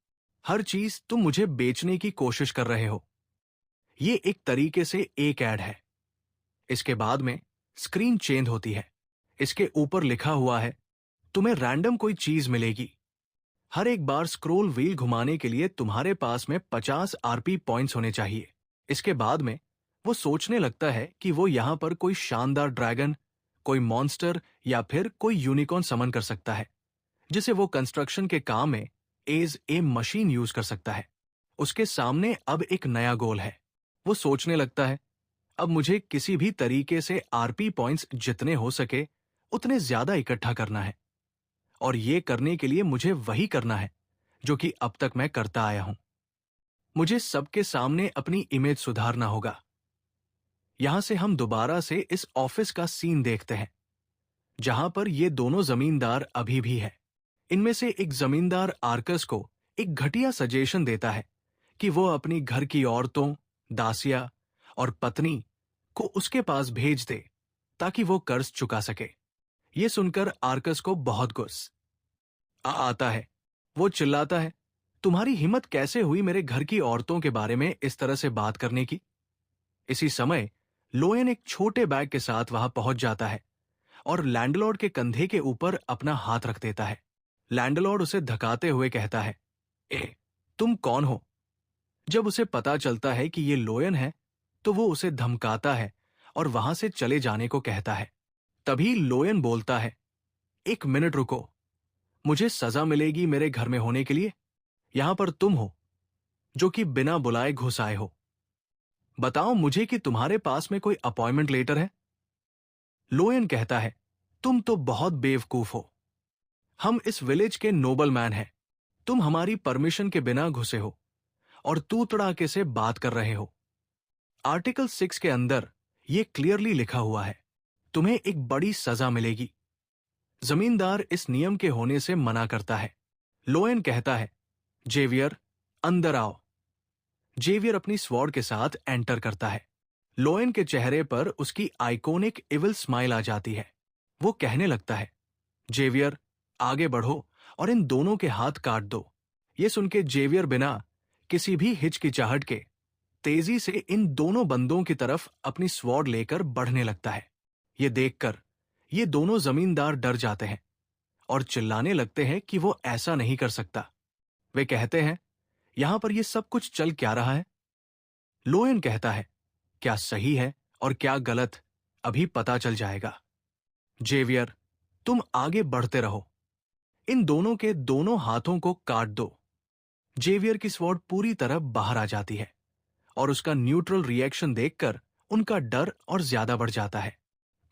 हर चीज तुम मुझे बेचने की कोशिश कर रहे हो। ये एक तरीके से एक ऐड है। इसके बाद में स्क्रीन चेंज होती है। इसके ऊपर लिखा हुआ है, तुम्हें रैंडम कोई चीज मिलेगी। हर एक बार स्क्रॉल व्हील घुमाने के लिए तुम्हारे पास में 50 आरपी पॉइंट्स होने चाहिए। इसके बाद में वो सोचने लगता है कि वो यहां पर कोई शानदार ड्रैगन, कोई मॉन्स्टर या फिर कोई यूनिकॉर्न समन कर सकता है जिसे वो कंस्ट्रक्शन के काम में एज ए मशीन यूज कर सकता है। उसके सामने अब एक नया गोल है। वो सोचने लगता है, अब मुझे किसी भी तरीके से आरपी पॉइंट्स जितने हो सके उतने ज्यादा इकट्ठा करना है, और ये करने के लिए मुझे वही करना है जो कि अब तक मैं करता आया हूं। मुझे सबके सामने अपनी इमेज सुधारना होगा। यहां से हम दोबारा से इस ऑफिस का सीन देखते हैं जहां पर ये दोनों जमींदार अभी भी है। इनमें से एक जमींदार आर्कस को एक घटिया सजेशन देता है कि वो अपनी घर की औरतों, दासिया और पत्नी को उसके पास भेज दे ताकि वो कर्ज चुका सके। ये सुनकर आर्कस को बहुत गुस्सा आता है। वो चिल्लाता है, तुम्हारी हिम्मत कैसे हुई मेरे घर की औरतों के बारे में इस तरह से बात करने की? इसी समय लोयन एक छोटे बैग के साथ वहां पहुंच जाता है और लैंडलॉर्ड के कंधे के ऊपर अपना हाथ रख देता है। लैंडलॉर्ड उसे धकाते हुए कहता है, तुम कौन हो? जब उसे पता चलता है कि ये लोयन है तो वो उसे धमकाता है और वहां से चले जाने को कहता है। तभी लोयन बोलता है, एक मिनट रुको, मुझे सजा मिलेगी मेरे घर में होने के लिए? यहां पर तुम हो जो कि बिना बुलाए घुस आए हो। बताओ मुझे कि तुम्हारे पास में कोई अपॉइंटमेंट लेटर है? लोयन कहता है, तुम तो बहुत बेवकूफ हो। हम इस विलेज के नोबल मैन हैं। तुम हमारी परमिशन के बिना घुसे हो और तू तड़ाके से बात कर रहे हो। आर्टिकल 6 के अंदर यह क्लियरली लिखा हुआ है, तुम्हें एक बड़ी सजा मिलेगी। जमींदार इस नियम के होने से मना करता है। लोयन कहता है, जेवियर अंदर आओ। जेवियर अपनी स्वॉर्ड के साथ एंटर करता है। लोयन के चेहरे पर उसकी आइकॉनिक इविल स्माइल आ जाती है। वो कहने लगता है, जेवियर आगे बढ़ो और इन दोनों के हाथ काट दो। ये सुनके जेवियर बिना किसी भी हिचकिचाहट के तेजी से इन दोनों बंदों की तरफ अपनी स्वॉर्ड लेकर बढ़ने लगता है। ये देखकर ये दोनों जमींदार डर जाते हैं और चिल्लाने लगते हैं कि वो ऐसा नहीं कर सकता। वे कहते हैं, यहां पर ये सब कुछ चल क्या रहा है? लोयन कहता है, क्या सही है और क्या गलत अभी पता चल जाएगा। जेवियर तुम आगे बढ़ते रहो, इन दोनों के दोनों हाथों को काट दो। जेवियर की स्वॉर्ड पूरी तरह बाहर आ जाती है और उसका न्यूट्रल रिएक्शन देखकर उनका डर और ज्यादा बढ़ जाता है।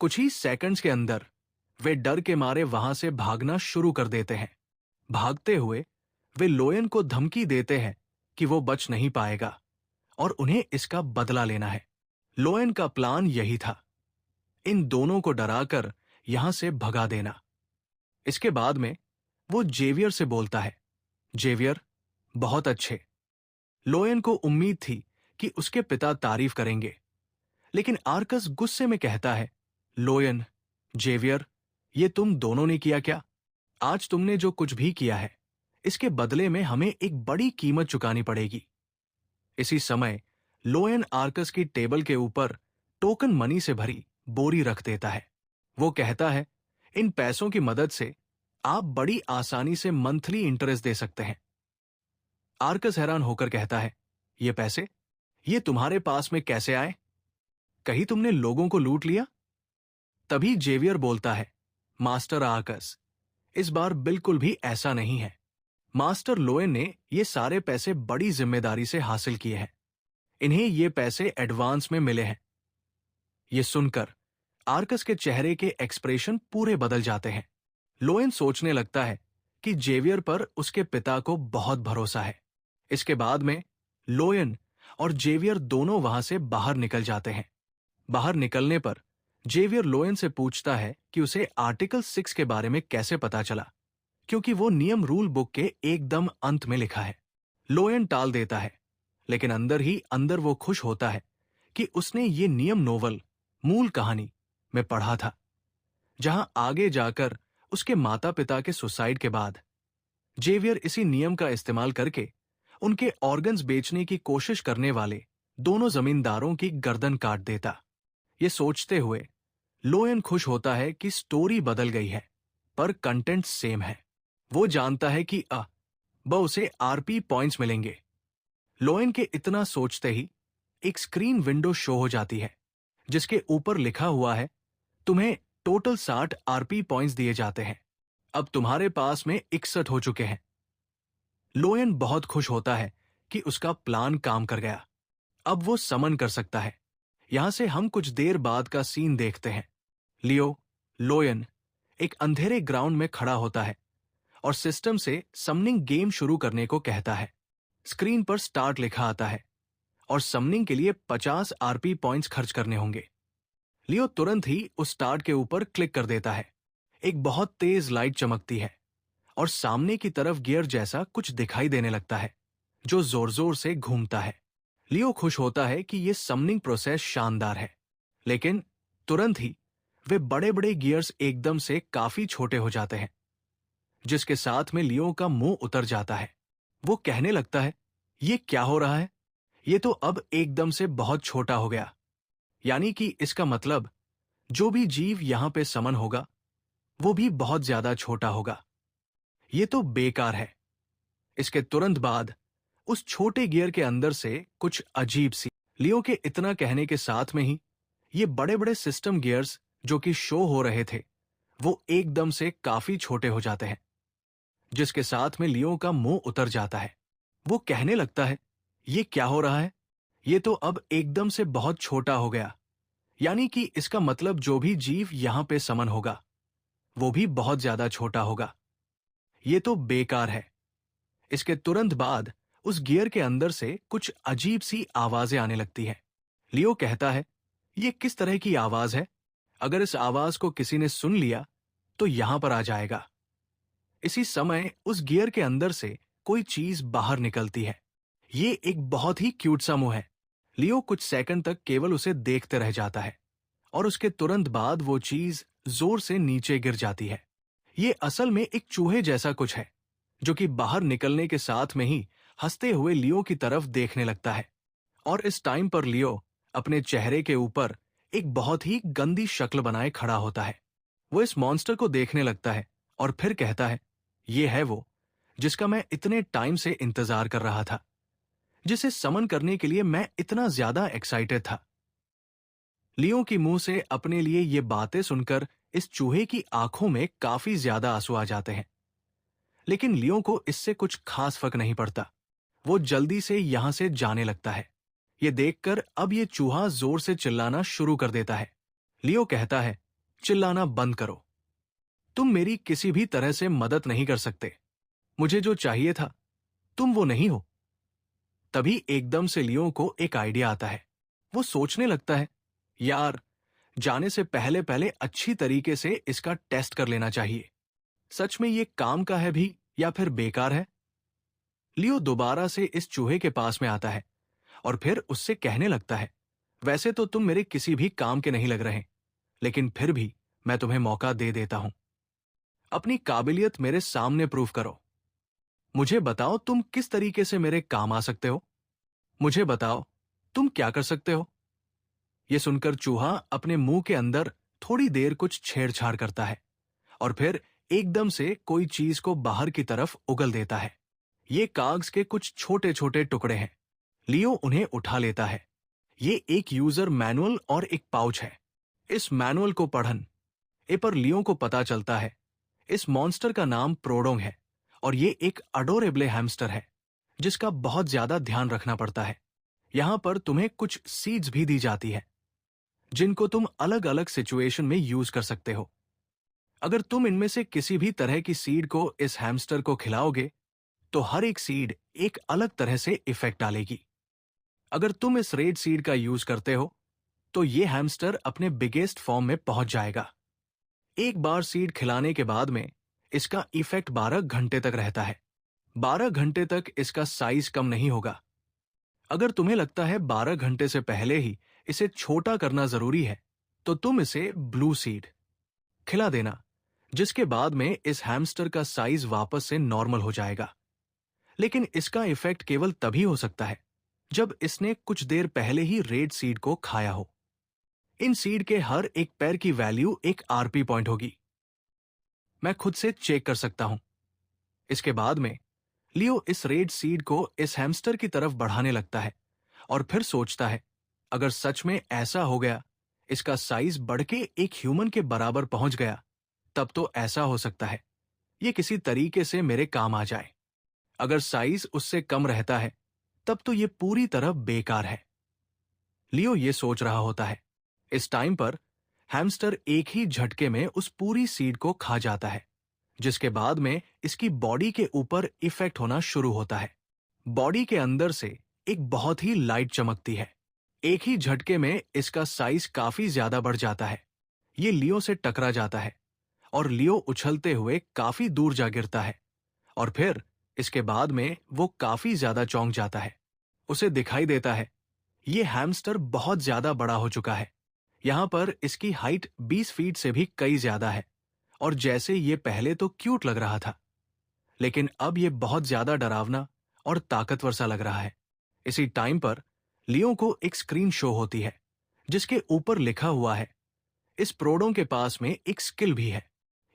कुछ ही सेकंड्स के अंदर वे डर के मारे वहां से भागना शुरू कर देते हैं। भागते हुए वे लोयन को धमकी देते हैं कि वो बच नहीं पाएगा और उन्हें इसका बदला लेना है। लोयन का प्लान यही था, इन दोनों को डराकर यहां से भगा देना। इसके बाद में वो जेवियर से बोलता है, जेवियर बहुत अच्छे। लोयन को उम्मीद थी कि उसके पिता तारीफ करेंगे, लेकिन आर्कस गुस्से में कहता है, लोयन, जेवियर, ये तुम दोनों ने किया क्या? आज तुमने जो कुछ भी किया है इसके बदले में हमें एक बड़ी कीमत चुकानी पड़ेगी। इसी समय लोयन आर्कस की टेबल के ऊपर टोकन मनी से भरी बोरी रख देता है। वो कहता है, इन पैसों की मदद से आप बड़ी आसानी से मंथली इंटरेस्ट दे सकते हैं। आर्कस हैरान होकर कहता है, ये पैसे ये तुम्हारे पास में कैसे आए? कहीं तुमने लोगों को लूट लिया? तभी जेवियर बोलता है, मास्टर आर्कस, इस बार बिल्कुल भी ऐसा नहीं है। मास्टर लोयन ने ये सारे पैसे बड़ी जिम्मेदारी से हासिल किए हैं। इन्हें ये पैसे एडवांस में मिले हैं। ये सुनकर आर्कस के चेहरे के एक्सप्रेशन पूरे बदल जाते हैं। लोयन सोचने लगता है कि जेवियर पर उसके पिता को बहुत भरोसा है। इसके बाद में लोयन और जेवियर दोनों वहां से बाहर निकल जाते हैं। बाहर निकलने पर जेवियर लोयन से पूछता है कि उसे आर्टिकल 6 के बारे में कैसे पता चला, क्योंकि वो नियम रूल बुक के एकदम अंत में लिखा है। लोयन टाल देता है, लेकिन अंदर ही अंदर वो खुश होता है कि उसने ये नियम नोवेल मूल कहानी में पढ़ा था, जहां आगे जाकर उसके माता पिता के सुसाइड के बाद जेवियर इसी नियम का इस्तेमाल करके उनके ऑर्गन्स बेचने की कोशिश करने वाले दोनों जमींदारों की गर्दन काट देता। ये सोचते हुए लोयन खुश होता है कि स्टोरी बदल गई है पर कंटेंट सेम है। वो जानता है कि उसे आरपी पॉइंट्स मिलेंगे। लोयन के इतना सोचते ही एक स्क्रीन विंडो शो हो जाती है, जिसके ऊपर लिखा हुआ है, तुम्हें टोटल 60 आरपी पॉइंट्स दिए जाते हैं। अब तुम्हारे पास में 61 हो चुके हैं। लोयन बहुत खुश होता है कि उसका प्लान काम कर गया। अब वो समन कर सकता है। यहां से हम कुछ देर बाद का सीन देखते हैं। लियो, लोयन एक अंधेरे ग्राउंड में खड़ा होता है और सिस्टम से समनिंग गेम शुरू करने को कहता है। स्क्रीन पर स्टार्ट लिखा आता है और समनिंग के लिए 50 आरपी पॉइंट्स खर्च करने होंगे। लियो तुरंत ही उस स्टार्ट के ऊपर क्लिक कर देता है। एक बहुत तेज लाइट चमकती है और सामने की तरफ गियर जैसा कुछ दिखाई देने लगता है, जो जोर जोर से घूमता है। लियो खुश होता है कि यह समनिंग प्रोसेस शानदार है, लेकिन तुरंत ही वे बड़े बड़े गियर्स एकदम से काफी छोटे हो जाते हैं, जिसके साथ में लियो का मुंह उतर जाता है। वो कहने लगता है, ये क्या हो रहा है? ये तो अब एकदम से बहुत छोटा हो गया। यानी कि इसका मतलब जो भी जीव यहां पे समन होगा वो भी बहुत ज्यादा छोटा होगा। ये तो बेकार है। इसके तुरंत बाद उस छोटे गियर के अंदर से कुछ अजीब सी, लियो के इतना कहने के साथ में ही ये बड़े बड़े सिस्टम गियर्स जो कि शो हो रहे थे वो एकदम से काफी छोटे हो जाते हैं, जिसके साथ में लियो का मुंह उतर जाता है। वो कहने लगता है, ये क्या हो रहा है? ये तो अब एकदम से बहुत छोटा हो गया। यानी कि इसका मतलब जो भी जीव यहां पे समन होगा वो भी बहुत ज्यादा छोटा होगा। ये तो बेकार है। इसके तुरंत बाद उस गियर के अंदर से कुछ अजीब सी आवाजें आने लगती हैं। लियो कहता है, ये किस तरह की आवाज है? अगर इस आवाज को किसी ने सुन लिया तो यहां पर आ जाएगा। इसी समय उस गियर के अंदर से कोई चीज बाहर निकलती है। ये एक बहुत ही क्यूट सा मुंह है। लियो कुछ सेकंड तक केवल उसे देखते रह जाता है और उसके तुरंत बाद वो चीज जोर से नीचे गिर जाती है। ये असल में एक चूहे जैसा कुछ है जो कि बाहर निकलने के साथ में ही हंसते हुए लियो की तरफ देखने लगता है। और इस टाइम पर लियो अपने चेहरे के ऊपर एक बहुत ही गंदी शक्ल बनाए खड़ा होता है। वो इस मॉन्स्टर को देखने लगता है और फिर कहता है, ये है वो जिसका मैं इतने टाइम से इंतजार कर रहा था, जिसे समन करने के लिए मैं इतना ज्यादा एक्साइटेड था। लियो की मुंह से अपने लिए ये बातें सुनकर इस चूहे की आंखों में काफी ज्यादा आंसू आ जाते हैं। लेकिन लियो को इससे कुछ खास फर्क नहीं पड़ता। वो जल्दी से यहां से जाने लगता है। ये देखकर अब ये चूहा जोर से चिल्लाना शुरू कर देता है। लियो कहता है, चिल्लाना बंद करो। तुम मेरी किसी भी तरह से मदद नहीं कर सकते। मुझे जो चाहिए था तुम वो नहीं हो। तभी एकदम से लियो को एक आइडिया आता है। वो सोचने लगता है, यार, जाने से पहले पहले अच्छी तरीके से इसका टेस्ट कर लेना चाहिए। सच में ये काम का है भी या फिर बेकार है? लियो दोबारा से इस चूहे के पास में आता है और फिर उससे कहने लगता है, वैसे तो तुम मेरे किसी भी काम के नहीं लग रहे, लेकिन फिर भी मैं तुम्हें मौका दे देता हूं। अपनी काबिलियत मेरे सामने प्रूव करो। मुझे बताओ तुम किस तरीके से मेरे काम आ सकते हो। मुझे बताओ तुम क्या कर सकते हो। यह सुनकर चूहा अपने मुंह के अंदर थोड़ी देर कुछ छेड़छाड़ करता है और फिर एकदम से कोई चीज को बाहर की तरफ उगल देता है। ये कागज के कुछ छोटे छोटे टुकड़े हैं। लियो उन्हें उठा लेता है। ये एक यूजर मैनुअल और एक पाउच है। इस मैनुअल को पढ़न ए पर लियो को पता चलता है इस मॉन्स्टर का नाम प्रोडोंग है और ये एक अडोरेबले हैमस्टर है जिसका बहुत ज्यादा ध्यान रखना पड़ता है। यहां पर तुम्हें कुछ सीड्स भी दी जाती है जिनको तुम अलग अलग सिचुएशन में यूज कर सकते हो। अगर तुम इनमें से किसी भी तरह की सीड को इस हैमस्टर को खिलाओगे तो हर एक सीड एक अलग तरह से इफेक्ट डालेगी। अगर तुम इस रेड सीड का यूज करते हो तो ये हैमस्टर अपने बिगेस्ट फॉर्म में पहुंच जाएगा। एक बार सीड खिलाने के बाद में इसका इफेक्ट 12 घंटे तक रहता है। 12 घंटे तक इसका साइज कम नहीं होगा। अगर तुम्हें लगता है 12 घंटे से पहले ही इसे छोटा करना जरूरी है तो तुम इसे ब्लू सीड खिला देना, जिसके बाद में इस हैमस्टर का साइज वापस से नॉर्मल हो जाएगा। लेकिन इसका इफेक्ट केवल तभी हो सकता है जब इसने कुछ देर पहले ही रेड सीड को खाया हो। इन सीड के हर एक पैर की वैल्यू एक आरपी पॉइंट होगी। मैं खुद से चेक कर सकता हूं। इसके बाद में लियो इस रेड सीड को इस हैमस्टर की तरफ बढ़ाने लगता है और फिर सोचता है, अगर सच में ऐसा हो गया, इसका साइज बढ़ के एक ह्यूमन के बराबर पहुंच गया, तब तो ऐसा हो सकता है ये किसी तरीके से मेरे काम आ जाए। अगर साइज उससे कम रहता है तब तो ये पूरी तरह बेकार है। लियो ये सोच रहा होता है। इस टाइम पर हैमस्टर एक ही झटके में उस पूरी सीड को खा जाता है, जिसके बाद में इसकी बॉडी के ऊपर इफेक्ट होना शुरू होता है। बॉडी के अंदर से एक बहुत ही लाइट चमकती है। एक ही झटके में इसका साइज काफी ज्यादा बढ़ जाता है। ये लियो से टकरा जाता है और लियो उछलते हुए काफी दूर जा गिरता है और फिर इसके बाद में वो काफी ज्यादा चौंक जाता है। उसे दिखाई देता है ये हैमस्टर बहुत ज्यादा बड़ा हो चुका है। यहां पर इसकी हाइट 20 फीट से भी कई ज्यादा है और जैसे ये पहले तो क्यूट लग रहा था, लेकिन अब ये बहुत ज्यादा डरावना और ताकतवर सा लग रहा है। इसी टाइम पर लियो को एक स्क्रीन शो होती है जिसके ऊपर लिखा हुआ है, इस प्रोडों के पास में एक स्किल भी है।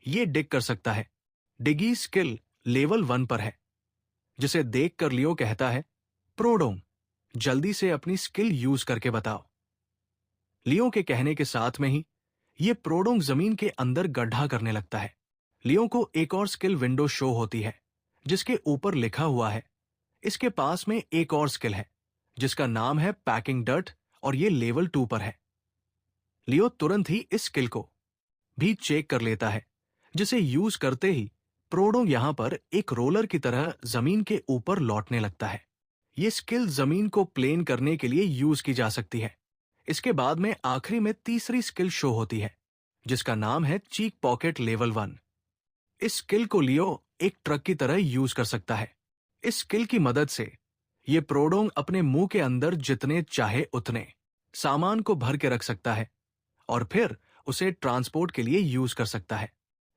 ये डिग कर सकता है। डिगी स्किल लेवल 1 पर है, जिसे देखकर लियो कहता है, प्रोडोंग, जल्दी से अपनी स्किल यूज करके बताओ। लियो के कहने के साथ में ही ये प्रोडोंग जमीन के अंदर गड्ढा करने लगता है। लियो को एक और स्किल विंडो शो होती है जिसके ऊपर लिखा हुआ है इसके पास में एक और स्किल है जिसका नाम है पैकिंग डर्ट और ये लेवल 2 पर है। लियो तुरंत ही इस स्किल को भी चेक कर लेता है जिसे यूज करते ही प्रोडोंग यहां पर एक रोलर की तरह जमीन के ऊपर लौटने लगता है। ये स्किल जमीन को प्लेन करने के लिए यूज की जा सकती है। इसके बाद में आखिरी में तीसरी स्किल शो होती है जिसका नाम है चीक पॉकेट लेवल 1। इस स्किल को लियो एक ट्रक की तरह यूज कर सकता है। इस स्किल की मदद से ये प्रोडोंग अपने मुंह के अंदर जितने चाहे उतने सामान को भर के रख सकता है और फिर उसे ट्रांसपोर्ट के लिए यूज कर सकता है।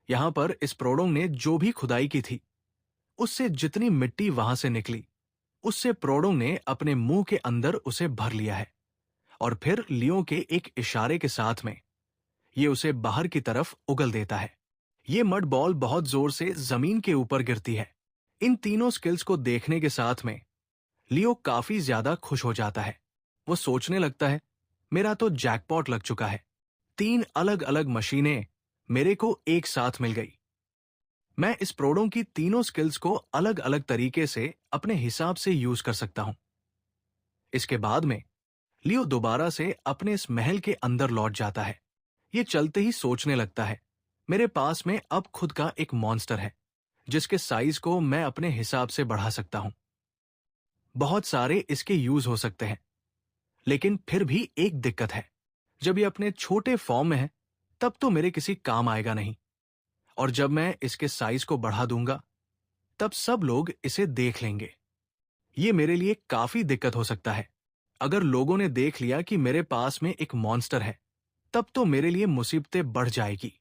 यहां पर इस प्रोडोंग ने जो भी खुदाई की थी उससे जितनी मिट्टी वहां से निकली उससे प्रोडोंग ने अपने मुंह के अंदर उसे भर लिया है और फिर लियो के एक इशारे के साथ में ये उसे बाहर की तरफ उगल देता है। ये मड बॉल बहुत जोर से जमीन के ऊपर गिरती है। इन तीनों स्किल्स को देखने के साथ में लियो काफी ज्यादा खुश हो जाता है। वो सोचने लगता है मेरा तो जैकपॉट लग चुका है। 3 अलग अलग मशीनें मेरे को एक साथ मिल गई। मैं इस प्रोडोंग की तीनों स्किल्स को अलग अलग तरीके से अपने हिसाब से यूज कर सकता हूं। इसके बाद में लियो दोबारा से अपने इस महल के अंदर लौट जाता है। ये चलते ही सोचने लगता है मेरे पास में अब खुद का एक मॉन्स्टर है जिसके साइज को मैं अपने हिसाब से बढ़ा सकता हूं। बहुत सारे इसके यूज हो सकते हैं लेकिन फिर भी एक दिक्कत है, जब ये अपने छोटे फॉर्म में है तब तो मेरे किसी काम आएगा नहीं और जब मैं इसके साइज को बढ़ा दूंगा तब सब लोग इसे देख लेंगे। ये मेरे लिए काफी दिक्कत हो सकता है। अगर लोगों ने देख लिया कि मेरे पास में एक मॉन्स्टर है तब तो मेरे लिए मुसीबतें बढ़ जाएगी।